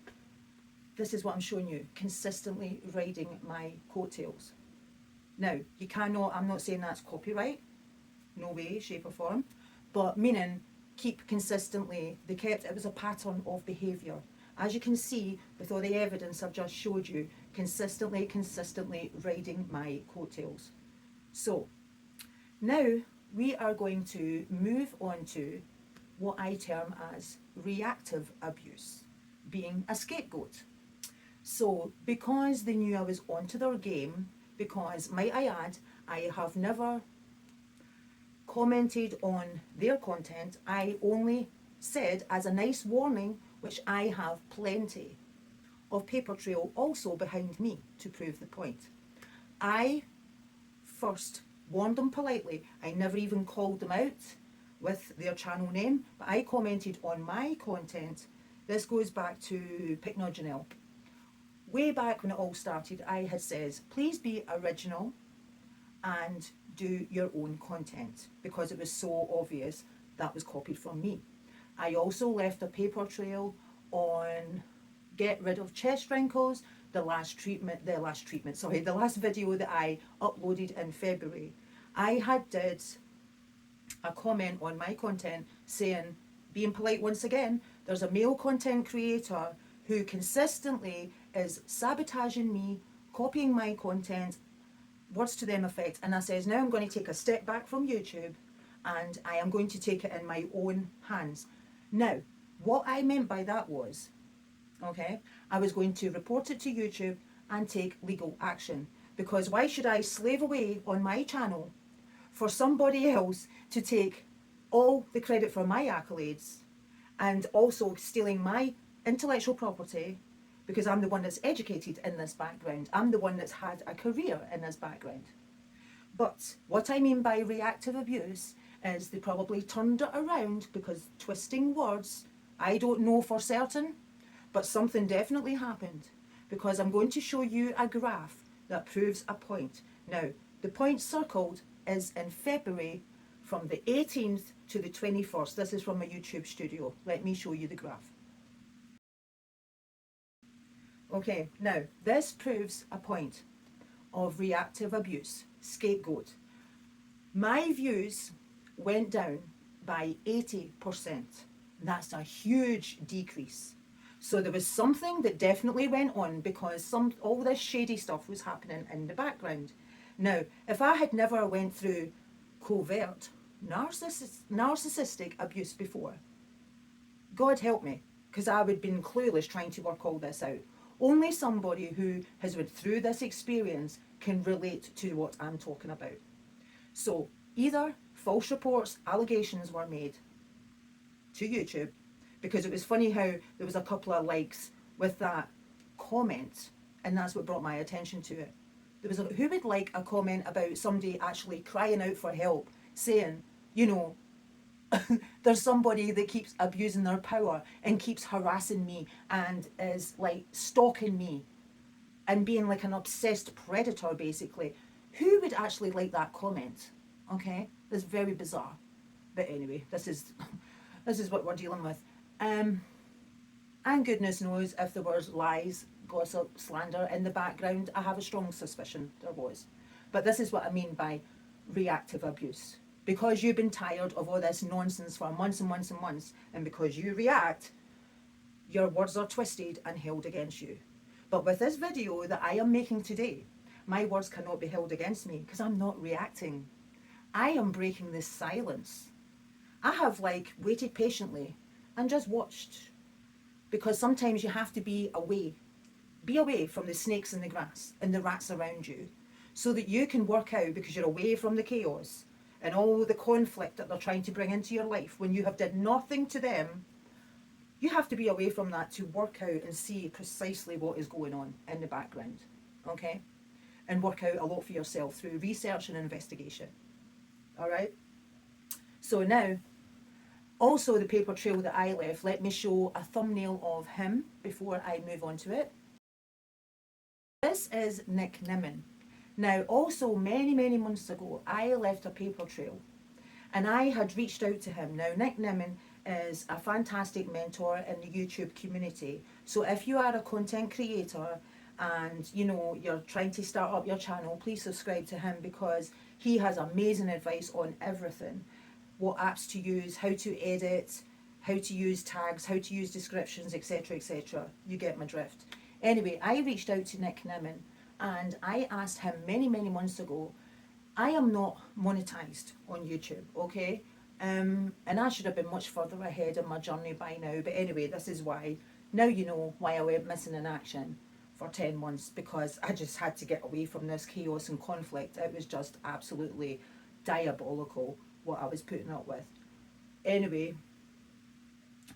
Speaker 1: this is what I'm showing you, consistently riding my coattails. Now, you cannot, I'm not saying that's copyright, no way, shape or form, but meaning keep consistently, it was a pattern of behaviour. As you can see, with all the evidence I've just showed you, consistently riding my coattails. So, now we are going to move on to what I term as reactive abuse, being a scapegoat. So, because they knew I was onto their game, because, might I add, I have never commented on their content. I only said as a nice warning, which I have plenty of paper trail also behind me to prove the point. I first warned them politely. I never even called them out with their channel name, but I commented on my content. This goes back to Picnogenel. Way back when it all started, I had said, please be original and do your own content, because it was so obvious that was copied from me. I also left a paper trail on get rid of chest wrinkles, the last video that I uploaded in February. I had did a comment on my content saying, being polite once again, there's a male content creator who consistently is sabotaging me, copying my content, words to them effect, and I says, now I'm going to take a step back from YouTube and I am going to take it in my own hands. Now, what I meant by that was, okay, I was going to report it to YouTube and take legal action, because why should I slave away on my channel for somebody else to take all the credit for my accolades and also stealing my intellectual property, because I'm the one that's educated in this background. I'm the one that's had a career in this background. But what I mean by reactive abuse is they probably turned it around, because twisting words, I don't know for certain, but something definitely happened, because I'm going to show you a graph that proves a point. Now, the point circled is in February from the 18th to the 21st. This is from my YouTube studio. Let me show you the graph. Okay, now this proves a point of reactive abuse, scapegoat. My views went down by 80%. That's a huge decrease. So there was something that definitely went on, because all this shady stuff was happening in the background. Now, if I had never went through covert narcissistic abuse before, God help me, because I would have been clueless trying to work all this out. Only somebody who has went through this experience can relate to what I'm talking about. So either false reports, allegations were made to YouTube, because it was funny how there was a couple of likes with that comment, and that's what brought my attention to it. There was who would like a comment about somebody actually crying out for help, saying, you know, there's somebody that keeps abusing their power and keeps harassing me and is like stalking me and being like an obsessed predator, basically. Who would actually like that comment? Okay,
Speaker 2: It's very bizarre. But anyway, this is this is what we're dealing with. And goodness knows if there was lies, gossip, slander in the background. I have a strong suspicion there was. But this is what I mean by reactive abuse. Because you've been tired of all this nonsense for months and months and months, and because you react, your words are twisted and held against you. But with this video that I am making today, my words cannot be held against me because I'm not reacting. I am breaking this silence. I have waited patiently and just watched, because sometimes you have to be away. Be away from the snakes in the grass and the rats around you so that you can work out, because you're away from the chaos and all the conflict that they're trying to bring into your life when you have did nothing to them. You have to be away from that to work out and see precisely what is going on in the background, okay? And work out a lot for yourself through research and investigation, all right? So now, also the paper trail that I left, let me show a thumbnail of him before I move on to it. This is Nick Nimmin. Now, also many months ago, I left a paper trail and I had reached out to him. Now, Nick Nimmin is a fantastic mentor in the YouTube community. So if you are a content creator and you're trying to start up your channel, please subscribe to him, because he has amazing advice on everything. What apps to use, how to edit, how to use tags, how to use descriptions, etc, etc. You get my drift. Anyway, I reached out to Nick Nimmin and I asked him many months ago. I am not monetized on YouTube, okay? And I should have been much further ahead in my journey by now. But anyway, this is why. Now you know why I went missing in action for 10 months, because I just had to get away from this chaos and conflict. It was just absolutely diabolical what I was putting up with. Anyway,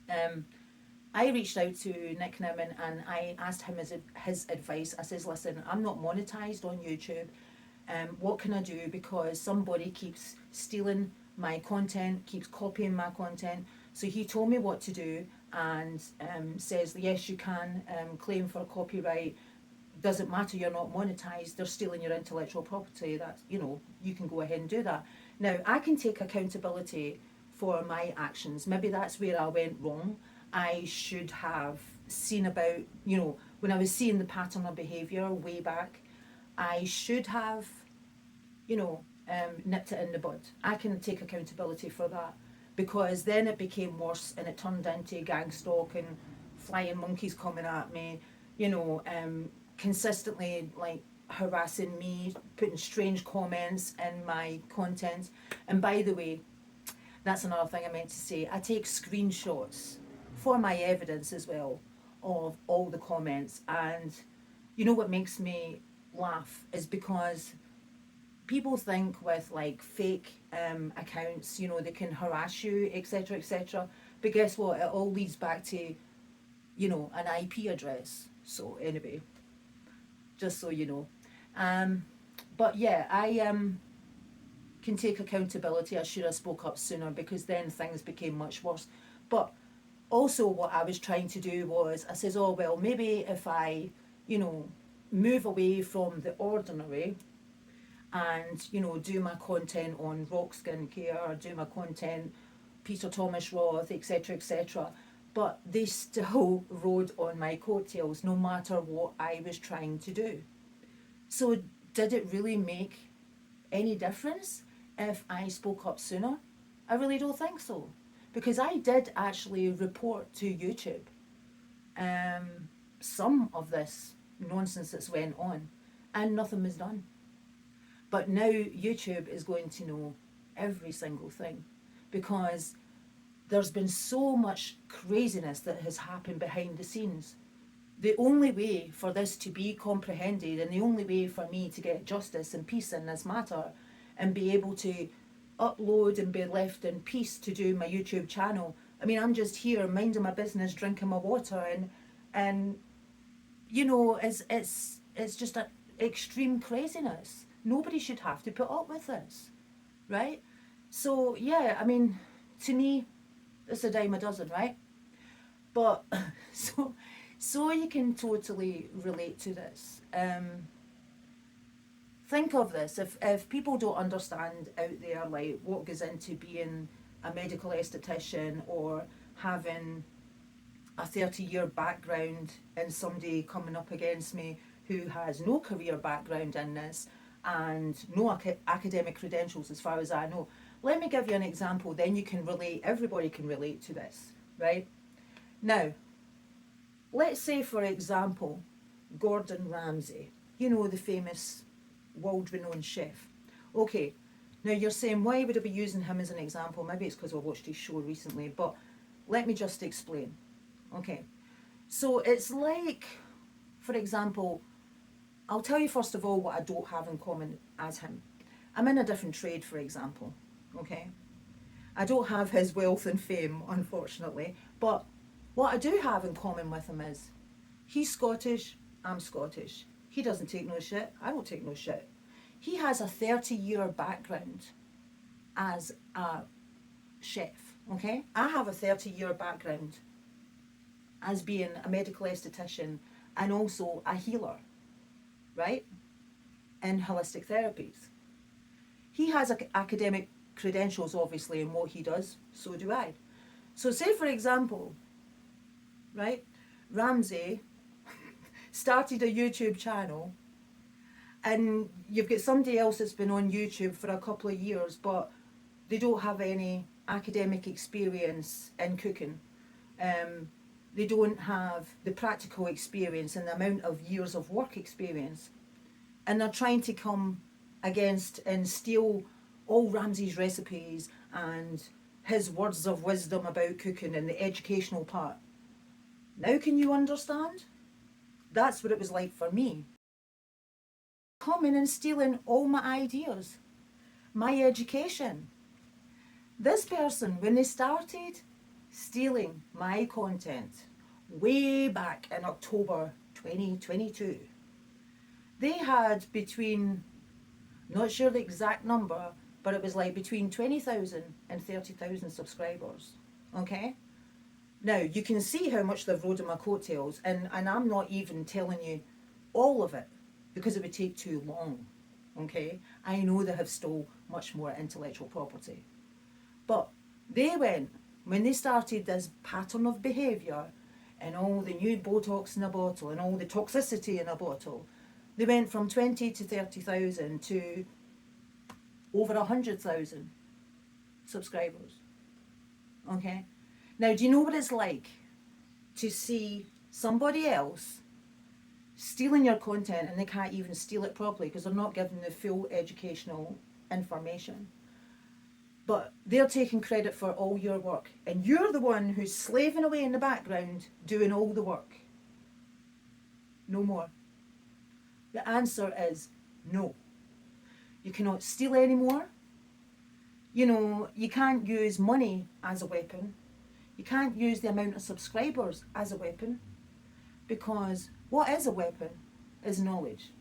Speaker 2: I reached out to Nick Nimmin and I asked him his advice. I says, listen, I'm not monetized on YouTube. What can I do? Because somebody keeps stealing my content, keeps copying my content. So he told me what to do and says, yes, you can claim for copyright. Doesn't matter, you're not monetized, they're stealing your intellectual property. That, you can go ahead and do that. Now, I can take accountability for my actions. Maybe that's where I went wrong. I should have seen about, when I was seeing the pattern of behaviour way back, I should have, nipped it in the bud. I can take accountability for that, because then it became worse and it turned into gang stalking, flying monkeys coming at me, consistently harassing me, putting strange comments in my content. And by the way, that's another thing I meant to say. I take screenshots for my evidence as well of all the comments. And what makes me laugh is because people think with fake accounts, they can harass you, etc, etc. But guess what? It all leads back to, an IP address. So anyway, just so you know. But yeah, I can take accountability. I should have spoke up sooner, because then things became much worse. But also what I was trying to do was, I says, oh well, maybe if I, move away from the ordinary and, do my content on Rock Skincare, do my content Peter Thomas Roth, etc, etc. But they still rode on my coattails no matter what I was trying to do. So did it really make any difference if I spoke up sooner? I really don't think so, because I did actually report to YouTube some of this nonsense that's went on, and nothing was done. But now YouTube is going to know every single thing, because there's been so much craziness that has happened behind the scenes. The only way for this to be comprehended, and the only way for me to get justice and peace in this matter and be able to upload and be left in peace to do my YouTube channel. I mean, I'm just here minding my business, drinking my water, and it's just an extreme craziness. Nobody should have to put up with this, right? So yeah, I mean, to me, it's a dime a dozen, right? But so you can totally relate to this. think of this, if people don't understand out there like what goes into being a medical esthetician or having a 30-year background and somebody coming up against me who has no career background in this and no academic credentials as far as I know. Let me give you an example, then you can relate, everybody can relate to this, right? Now, let's say for example, Gordon Ramsay, you know, the famous world-renowned chef. Okay, now you're saying, why would I be using him as an example? Maybe it's because I watched his show recently, but let me just explain. Okay, so it's like, for example, I'll tell you first of all what I don't have in common as him. I'm in a different trade, for example, okay? I don't have his wealth and fame, unfortunately, but what I do have in common with him is he's Scottish, I'm Scottish. He doesn't take no shit, I don't take no shit. He has a 30-year background as a chef, okay? I have a 30-year background as being a medical esthetician and also a healer, right? In holistic therapies. He has academic credentials, obviously, in what he does, so do I. So say, for example, right, Ramsay started a YouTube channel and you've got somebody else that's been on YouTube for a couple of years, but they don't have any academic experience in cooking. They don't have the practical experience and the amount of years of work experience. And they're trying to come against and steal all Ramsay's recipes and his words of wisdom about cooking and the educational part. Now can you understand? That's what it was like for me. Coming and stealing all my ideas, my education. This person, when they started stealing my content way back in October 2022, they had between, not sure the exact number, but it was like between 20,000 and 30,000 subscribers, okay? Now, you can see how much they've rode on my coattails, and I'm not even telling you all of it, because it would take too long, okay? I know they have stole much more intellectual property. But they went, when they started this pattern of behaviour, and all the new Botox in a bottle, and all the toxicity in a bottle, they went from 20 to 30,000 to over 100,000 subscribers. Okay? Now, do you know what it's like to see somebody else stealing your content and they can't even steal it properly because they're not giving the full educational information? But they're taking credit for all your work, and you're the one who's slaving away in the background doing all the work. No more. The answer is no. You cannot steal anymore. You know, you can't use money as a weapon. You can't use the amount of subscribers as a weapon, because what is a weapon is knowledge.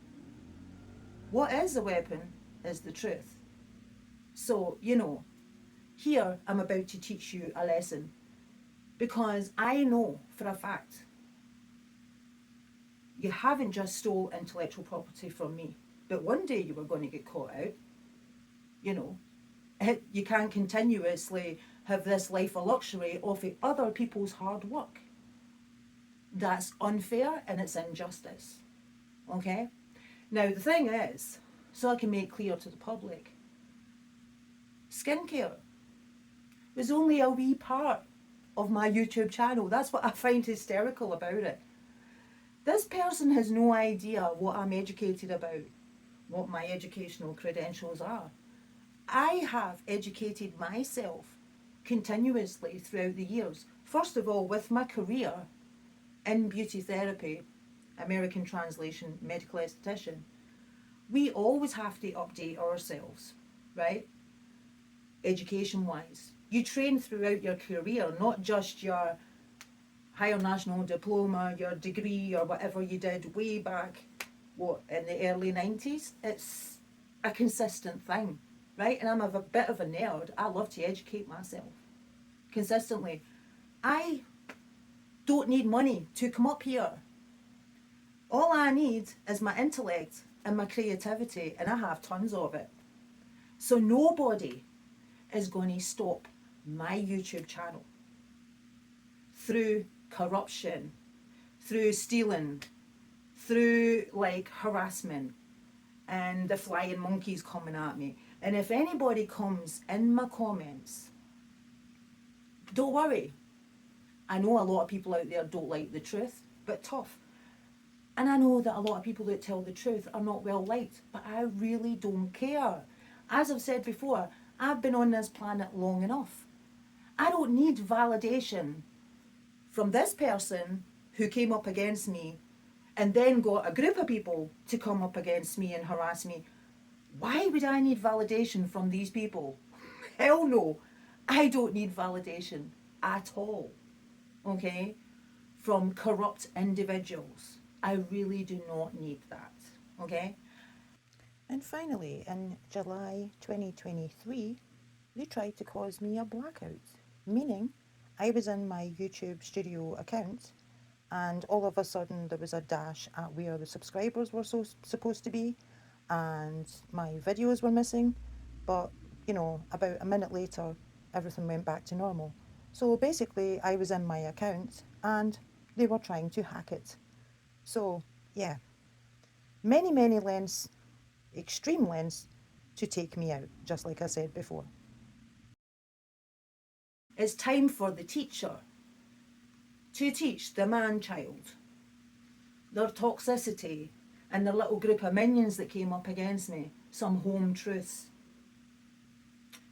Speaker 2: What is a weapon is the truth. So, you know, here I'm about to teach you a lesson, because I know for a fact you haven't just stole intellectual property from me, but one day you were going to get caught out. You know, you can't continuously have this life of luxury off of other people's hard work. That's unfair and it's injustice. Okay? Now the thing is, so I can make clear to the public, skincare was only a wee part of my YouTube channel. That's what I find hysterical about it. This person has no idea what I'm educated about, what my educational credentials are. I have educated myself continuously throughout the years. First of all, with my career in beauty therapy, American translation, medical esthetician, we always have to update ourselves, right? Education-wise. You train throughout your career, not just your higher national diploma, your degree, or whatever you did way back, in the early 90s. It's a consistent thing, right? And I'm a bit of a nerd. I love to educate myself consistently. I don't need money to come up here. All I need is my intellect and my creativity, and I have tons of it. So nobody is going to stop my YouTube channel through corruption, through stealing, through like harassment and the flying monkeys coming at me. And if anybody comes in my comments, don't worry. I know a lot of people out there don't like the truth, but tough. And I know that a lot of people that tell the truth are not well liked, but I really don't care. As I've said before, I've been on this planet long enough. I don't need validation from this person who came up against me and then got a group of people to come up against me and harass me. Why would I need validation from these people? Hell no. I don't need validation at all. Okay? From corrupt individuals. I really do not need that. Okay?
Speaker 1: And finally, in July 2023, they tried to cause me a blackout, meaning I was in my YouTube studio account and all of a sudden there was a dash at where the subscribers were supposed to be and my videos were missing, but about a minute later everything went back to normal. So basically I was in my account and they were trying to hack it. So yeah, many lengths, extreme lengths to take me out, just like I said before.
Speaker 2: It's time for the teacher to teach the man-child their toxicity and their little group of minions that came up against me some home truths.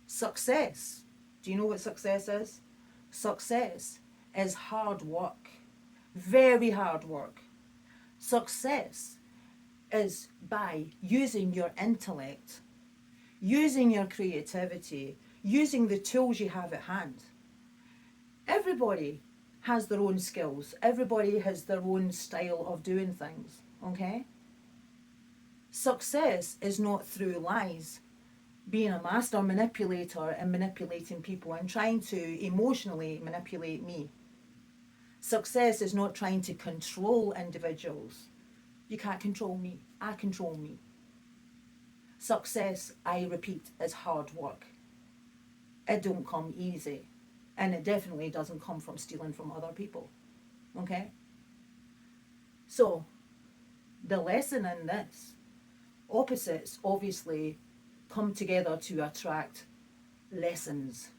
Speaker 2: Success. Do you know what success is? Success is hard work. Very hard work. Success is by using your intellect, using your creativity, using the tools you have at hand. Everybody has their own skills. Everybody has their own style of doing things, okay? Success is not through lies, being a master manipulator and manipulating people and trying to emotionally manipulate me. Success is not trying to control individuals. You can't control me. I control me. Success, I repeat, is hard work. It don't come easy. And it definitely doesn't come from stealing from other people. Okay? So, the lesson in this, opposites obviously come together to attract lessons.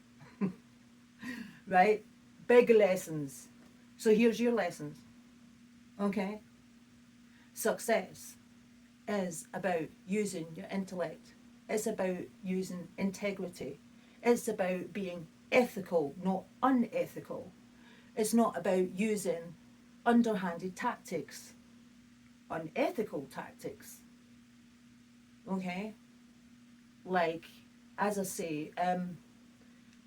Speaker 2: Right? Big lessons. So here's your lessons. Okay? Success is about using your intellect. It's about using integrity. It's about being ethical, not unethical. It's not about using underhanded tactics, unethical tactics. Okay? Like, as I say,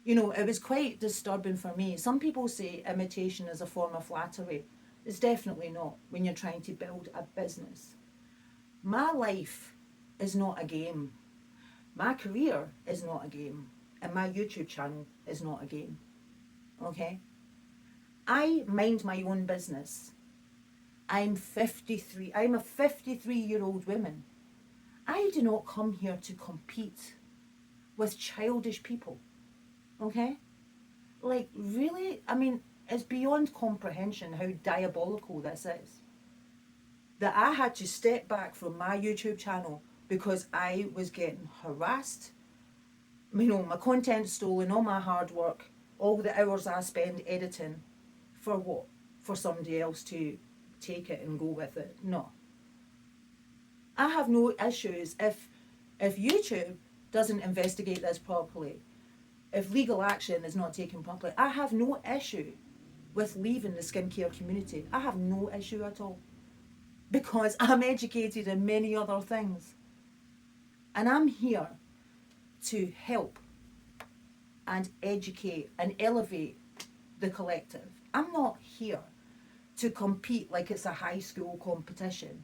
Speaker 2: it was quite disturbing for me. Some people say imitation is a form of flattery. It's definitely not when you're trying to build a business. My life is not a game. My career is not a game. And my YouTube channel is not a game. Okay? I mind my own business. I'm 53. I'm a 53-year-old woman. I do not come here to compete with childish people. Okay? Like, really? I mean, it's beyond comprehension how diabolical this is. That I had to step back from my YouTube channel because I was getting harassed. My content stolen, all my hard work, all the hours I spend editing. For what? For somebody else to take it and go with it? No. I have no issues if YouTube doesn't investigate this properly, if legal action is not taken properly. I have no issue with leaving the skincare community. I have no issue at all. Because I'm educated in many other things. And I'm here to help and educate and elevate the collective. I'm not here to compete like it's a high school competition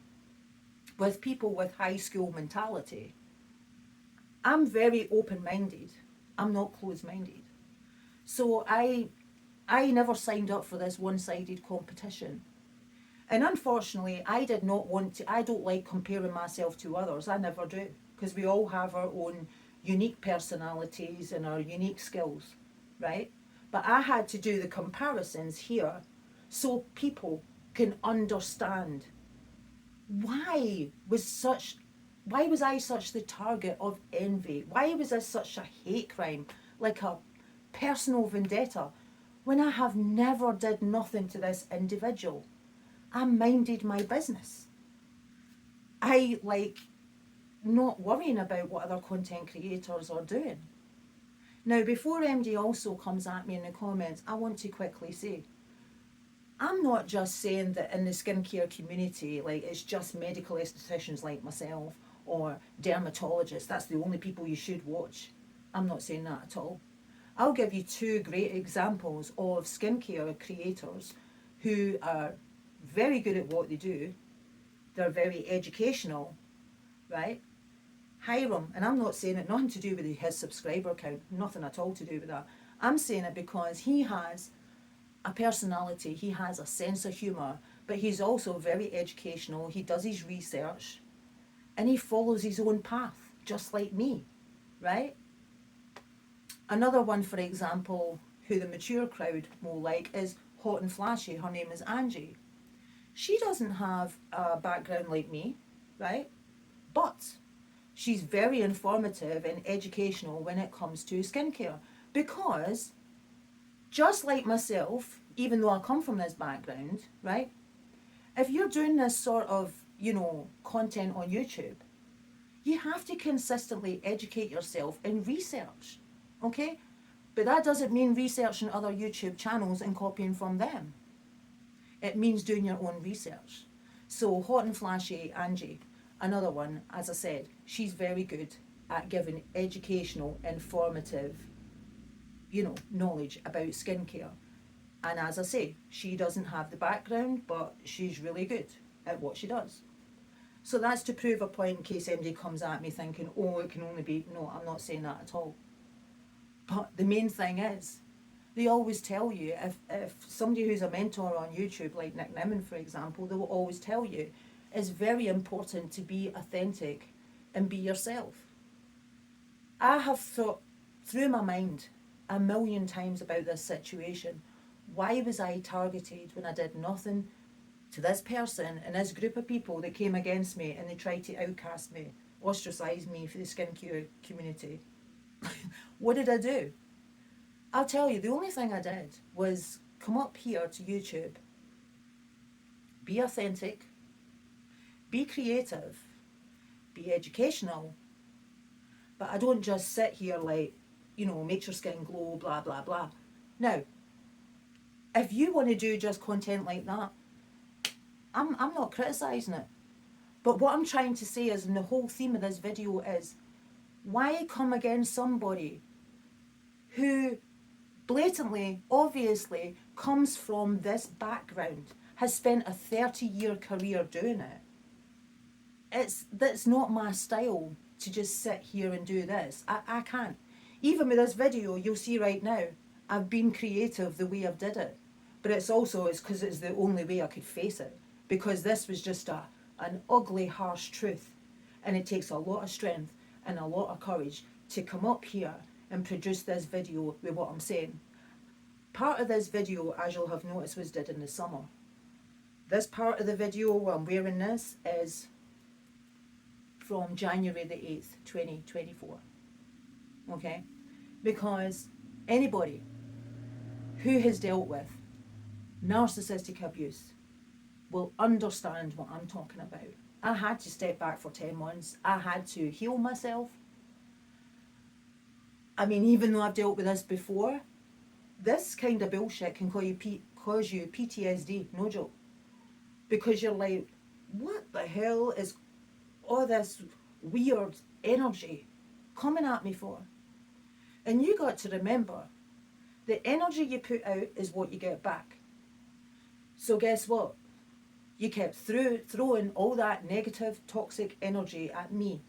Speaker 2: with people with high school mentality. I'm very open-minded. I'm not closed-minded. So I never signed up for this one-sided competition. And unfortunately, I did not want to, I don't like comparing myself to others. I never do. Because we all have our own unique personalities and our unique skills, right? But I had to do the comparisons here so people can understand was such why was I such the target of envy? Why was this such a hate crime, like a personal vendetta, when I have never did nothing to this individual? I minded my business. I like not worrying about what other content creators are doing. Now, before MD also comes at me in the comments, I want to quickly say, I'm not just saying that in the skincare community, like it's just medical estheticians like myself or dermatologists, that's the only people you should watch. I'm not saying that at all. I'll give you two great examples of skincare creators who are very good at what they do. They're very educational, right? Hiram, and I'm not saying it nothing to do with his subscriber count, nothing at all to do with that. I'm saying it because he has a personality, he has a sense of humour, but he's also very educational. He does his research and he follows his own path, just like me, right? Another one, for example, who the mature crowd will like is Hot and Flashy. Her name is Angie. She doesn't have a background like me, right? But she's very informative and educational when it comes to skincare because just like myself, even though I come from this background, right? If you're doing this sort of, content on YouTube, you have to consistently educate yourself and research, okay? But that doesn't mean researching other YouTube channels and copying from them. It means doing your own research. So Hot and Flashy Angie, another one, as I said, she's very good at giving educational, informative, knowledge about skincare. And as I say, she doesn't have the background, but she's really good at what she does. So that's to prove a point in case anybody comes at me thinking, oh, it can only be. No, I'm not saying that at all. But the main thing is, they always tell you, if somebody who's a mentor on YouTube, like Nick Nimmin, for example, they will always tell you it's very important to be authentic and be yourself. I have thought through my mind a million times about this situation. Why was I targeted when I did nothing to this person and this group of people that came against me and they tried to outcast me, ostracise me for the skincare community? What did I do? I'll tell you, the only thing I did was come up here to YouTube, be authentic, be creative, be educational, but I don't just sit here like, make your skin glow, blah, blah, blah. Now, if you want to do just content like that, I'm not criticising it. But what I'm trying to say is, and the whole theme of this video is, why come against somebody who blatantly, obviously, comes from this background, has spent a 30-year career doing it? That's not my style to just sit here and do this. I can't. Even with this video, you'll see right now, I've been creative the way I've did it. But it's because it's the only way I could face it. Because this was just an ugly, harsh truth. And it takes a lot of strength and a lot of courage to come up here and produce this video with what I'm saying. Part of this video, as you'll have noticed, was did in the summer. This part of the video where I'm wearing this is from January the 8th, 2024. Okay? Because anybody who has dealt with narcissistic abuse will understand what I'm talking about. I had to step back for 10 months. I had to heal myself. I mean, even though I've dealt with this before, this kind of bullshit can cause you PTSD, no joke. Because you're like, what the hell is all this weird energy coming at me for? And you got to remember, the energy you put out is what you get back. So guess what? You kept throwing all that negative, toxic energy at me,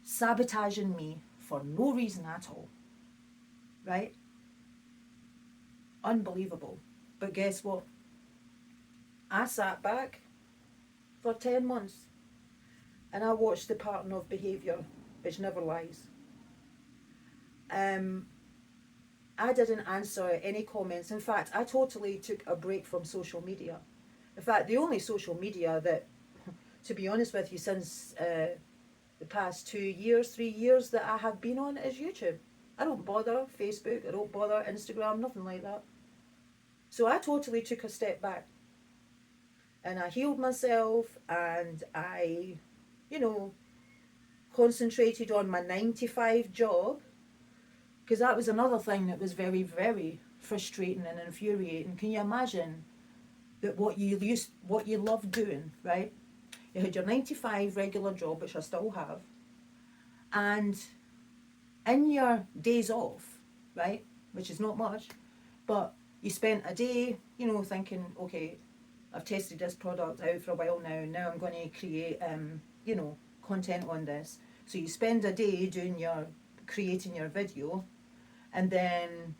Speaker 2: sabotaging me for no reason at all. Right? Unbelievable. But guess what? I sat back for 10 months and I watched the pattern of behaviour, which never lies. Um, I didn't answer any comments. In fact, I totally took a break from social media. In fact, the only social media that, to be honest with you, since the past 2 years, 3 years that I have been on is YouTube. I don't bother Facebook, I don't bother Instagram, nothing like that. So I totally took a step back and I healed myself and I, you know, concentrated on my 9 to 5 job, because that was another thing that was very, very frustrating and infuriating. Can you imagine that what you loved doing, right? You had your 9 to 5 regular job, which I still have, and in your days off, right, which is not much, but you spent a day, thinking, okay, I've tested this product out for a while now, and now I'm going to create, content on this. So you spend a day creating your video, and then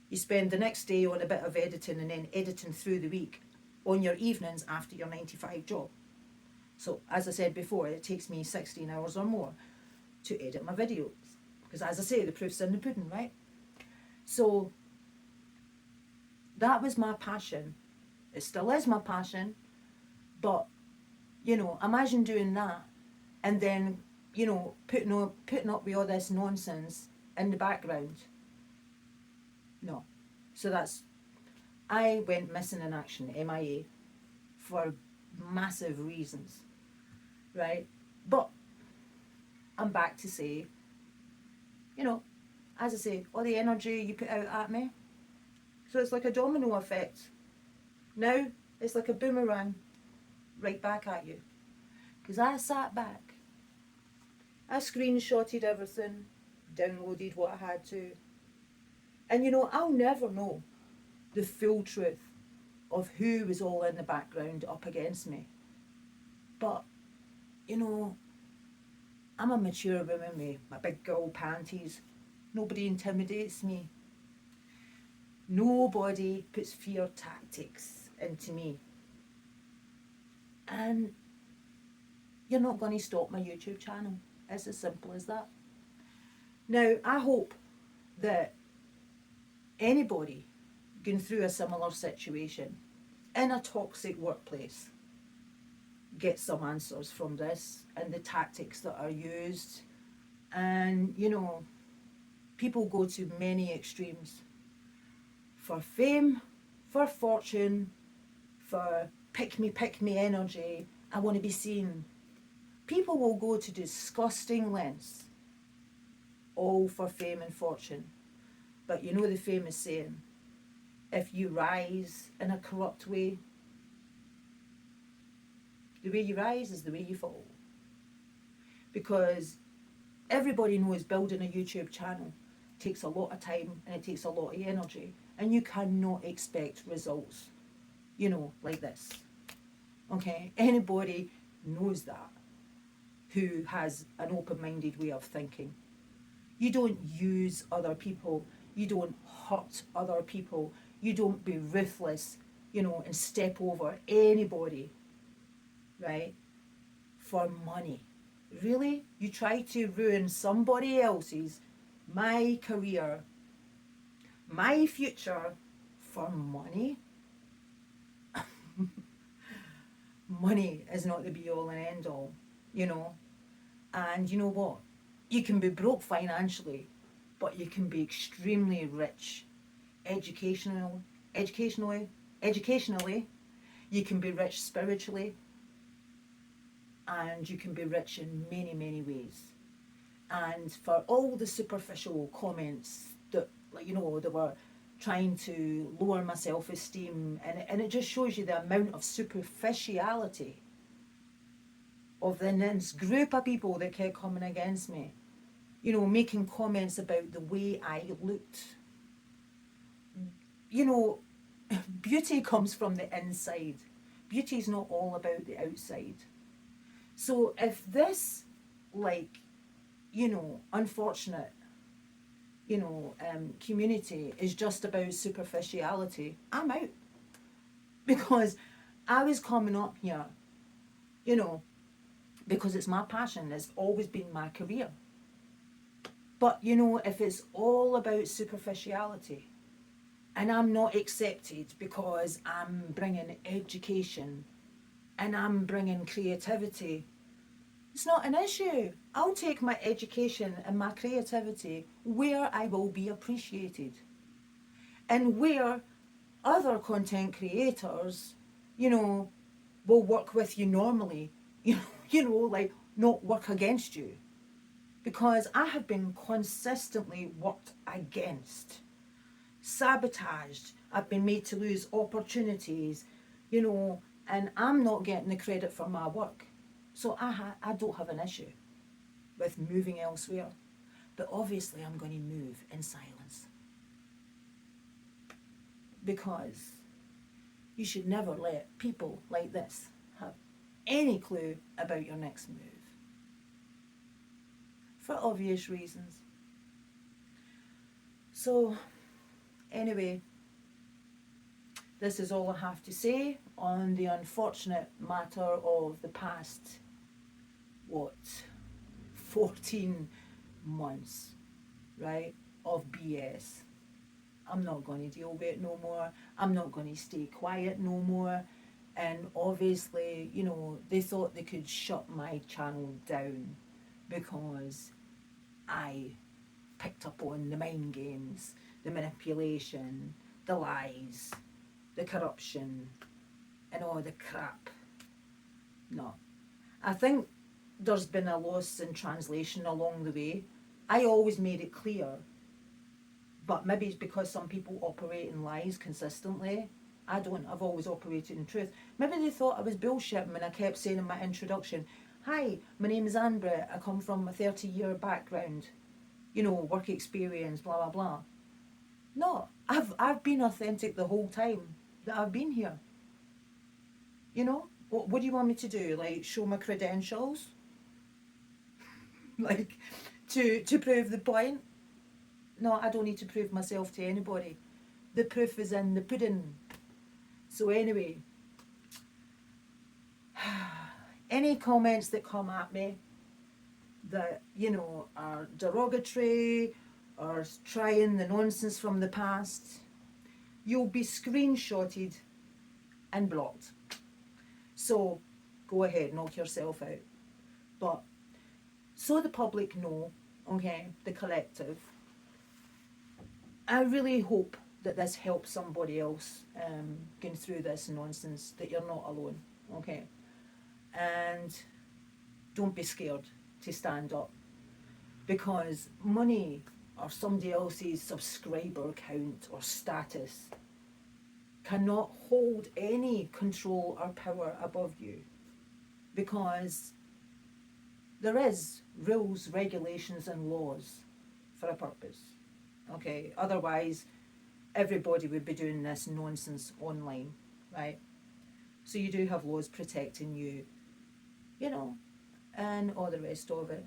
Speaker 2: you spend the next day on a bit of editing, and then editing through the week on your evenings after your 9 to 5 job. So as I said before, it takes me 16 hours or more to edit my videos. Because as I say, the proof's in the pudding, right? So that was my passion. It still is my passion. But, imagine doing that and then, putting up with all this nonsense in the background. No. So I went missing in action, MIA, for massive reasons, right? But I'm back to say, as I say, all the energy you put out at me. So it's like a domino effect. Now it's like a boomerang right back at you. Because I sat back, I screenshotted everything, downloaded what I had to. And I'll never know the full truth of who was all in the background up against me. But, I'm a mature woman with my big girl panties. Nobody intimidates me. Nobody puts fear tactics into me. And you're not going to stop my YouTube channel. It's as simple as that. Now, I hope that anybody going through a similar situation in a toxic workplace gets some answers from this and the tactics that are used. And, people go to many extremes for fame, for fortune, for pick me energy. I want to be seen. People will go to disgusting lengths, all for fame and fortune. But the famous saying, if you rise in a corrupt way, the way you rise is the way you fall. Because everybody knows building a YouTube channel takes a lot of time and it takes a lot of energy, and you cannot expect results, like this. Okay? Anybody knows that who has an open-minded way of thinking. You don't use other people, you don't hurt other people, you don't be ruthless, and step over anybody, right, for money. Really? You try to ruin somebody else's, my career, my future, for money? Money is not the be all and end all, And you know what? You can be broke financially, but you can be extremely rich educationally. You can be rich spiritually, and you can be rich in many, many ways. And for all the superficial comments that, they were trying to lower my self-esteem, and it just shows you the amount of superficiality of this group of people that kept coming against me, making comments about the way I looked. Beauty comes from the inside. Beauty is not all about the outside. So if this, unfortunate, community is just about superficiality, I'm out. Because I was coming up here, you know, because it's my passion. It's always been my career. But, you know, if it's all about superficiality and I'm not accepted because I'm bringing education and I'm bringing creativity, it's not an issue. I'll take my education and my creativity where I will be appreciated and where other content creators, you know, will work with you normally, like not work against you. Because I have been consistently worked against, sabotaged. I've been made to lose opportunities, and I'm not getting the credit for my work. So I don't have an issue with moving elsewhere. But obviously, I'm going to move in silence. Because you should never let people like this have any clue about your next move. For obvious reasons. So, anyway, this is all I have to say on the unfortunate matter of the past, 14 months, right, of BS. I'm not going to deal with it no more. I'm not going to stay quiet no more. And obviously, they thought they could shut my channel down because I picked up on the mind games, the manipulation, the lies, the corruption, and all the crap. No. I think there's been a loss in translation along the way. I always made it clear, but maybe it's because some people operate in lies consistently. I don't. I've always operated in truth. Maybe they thought I was bullshitting when I kept saying in my introduction, "Hi, my name is Anne-Britt. I come from a 30-year background, work experience, blah, blah, blah." No, I've been authentic the whole time that I've been here. What do you want me to do? Like, show my credentials? Like, to prove the point? No, I don't need to prove myself to anybody. The proof is in the pudding. So anyway, any comments that come at me that, are derogatory or trying the nonsense from the past, you'll be screenshotted and blocked. So go ahead, knock yourself out. But so the public know, okay, the collective, I really hope that this helps somebody else going through this nonsense, that you're not alone, okay? And don't be scared to stand up, because money or somebody else's subscriber count or status cannot hold any control or power above you, because there is rules, regulations and laws for a purpose. Okay, otherwise everybody would be doing this nonsense online, right? So you do have laws protecting you, and all the rest of it.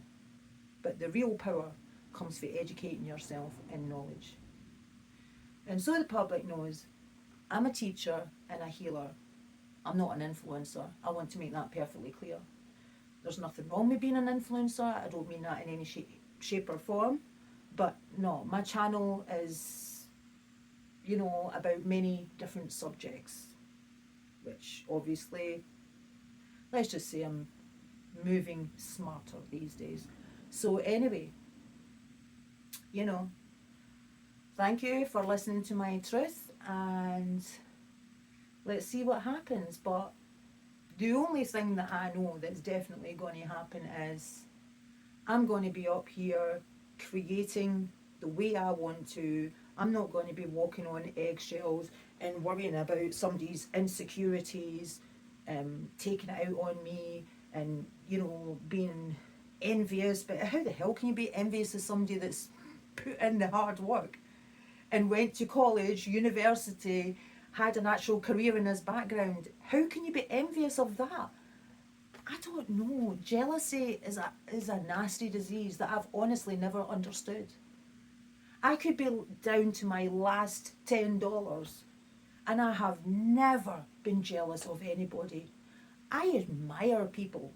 Speaker 2: But the real power comes from educating yourself in knowledge. And so the public knows I'm a teacher and a healer. I'm not an influencer. I want to make that perfectly clear. There's nothing wrong with being an influencer. I don't mean that in any shape or form. But no, my channel is, about many different subjects, which obviously, let's just say I'm moving smarter these days. So anyway, thank you for listening to my truth, and let's see what happens. But the only thing that I know that's definitely going to happen is I'm going to be up here creating the way I want to. I'm not going to be walking on eggshells and worrying about somebody's insecurities, taking it out on me, and being envious. But how the hell can you be envious of somebody that's put in the hard work and went to college, university, had an actual career in his background? How can you be envious of that? I don't know. Jealousy is a nasty disease that I've honestly never understood. I could be down to my last $10 And I have never been jealous of anybody. I admire people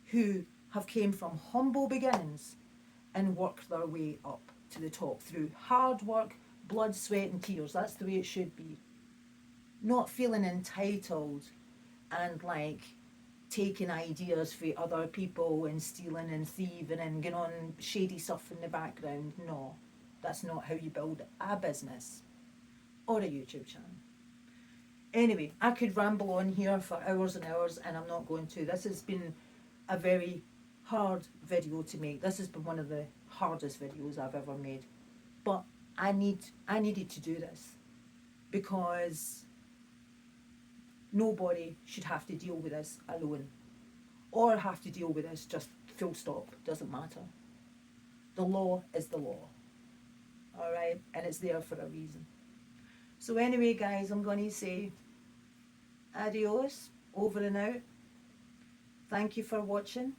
Speaker 2: who have came from humble beginnings and worked their way up to the top through hard work, blood, sweat and tears. That's the way it should be. Not feeling entitled and like taking ideas for other people and stealing and thieving and going on shady stuff in the background. No, that's not how you build a business or a YouTube channel. Anyway, I could ramble on here for hours and hours, and I'm not going to. This has been a very hard video to make. This has been one of the hardest videos I've ever made. But I needed to do this because nobody should have to deal with this alone or have to deal with this just full stop. Doesn't matter. The law is the law. All right? And it's there for a reason. So anyway, guys, I'm going to say adios, over and out. Thank you for watching.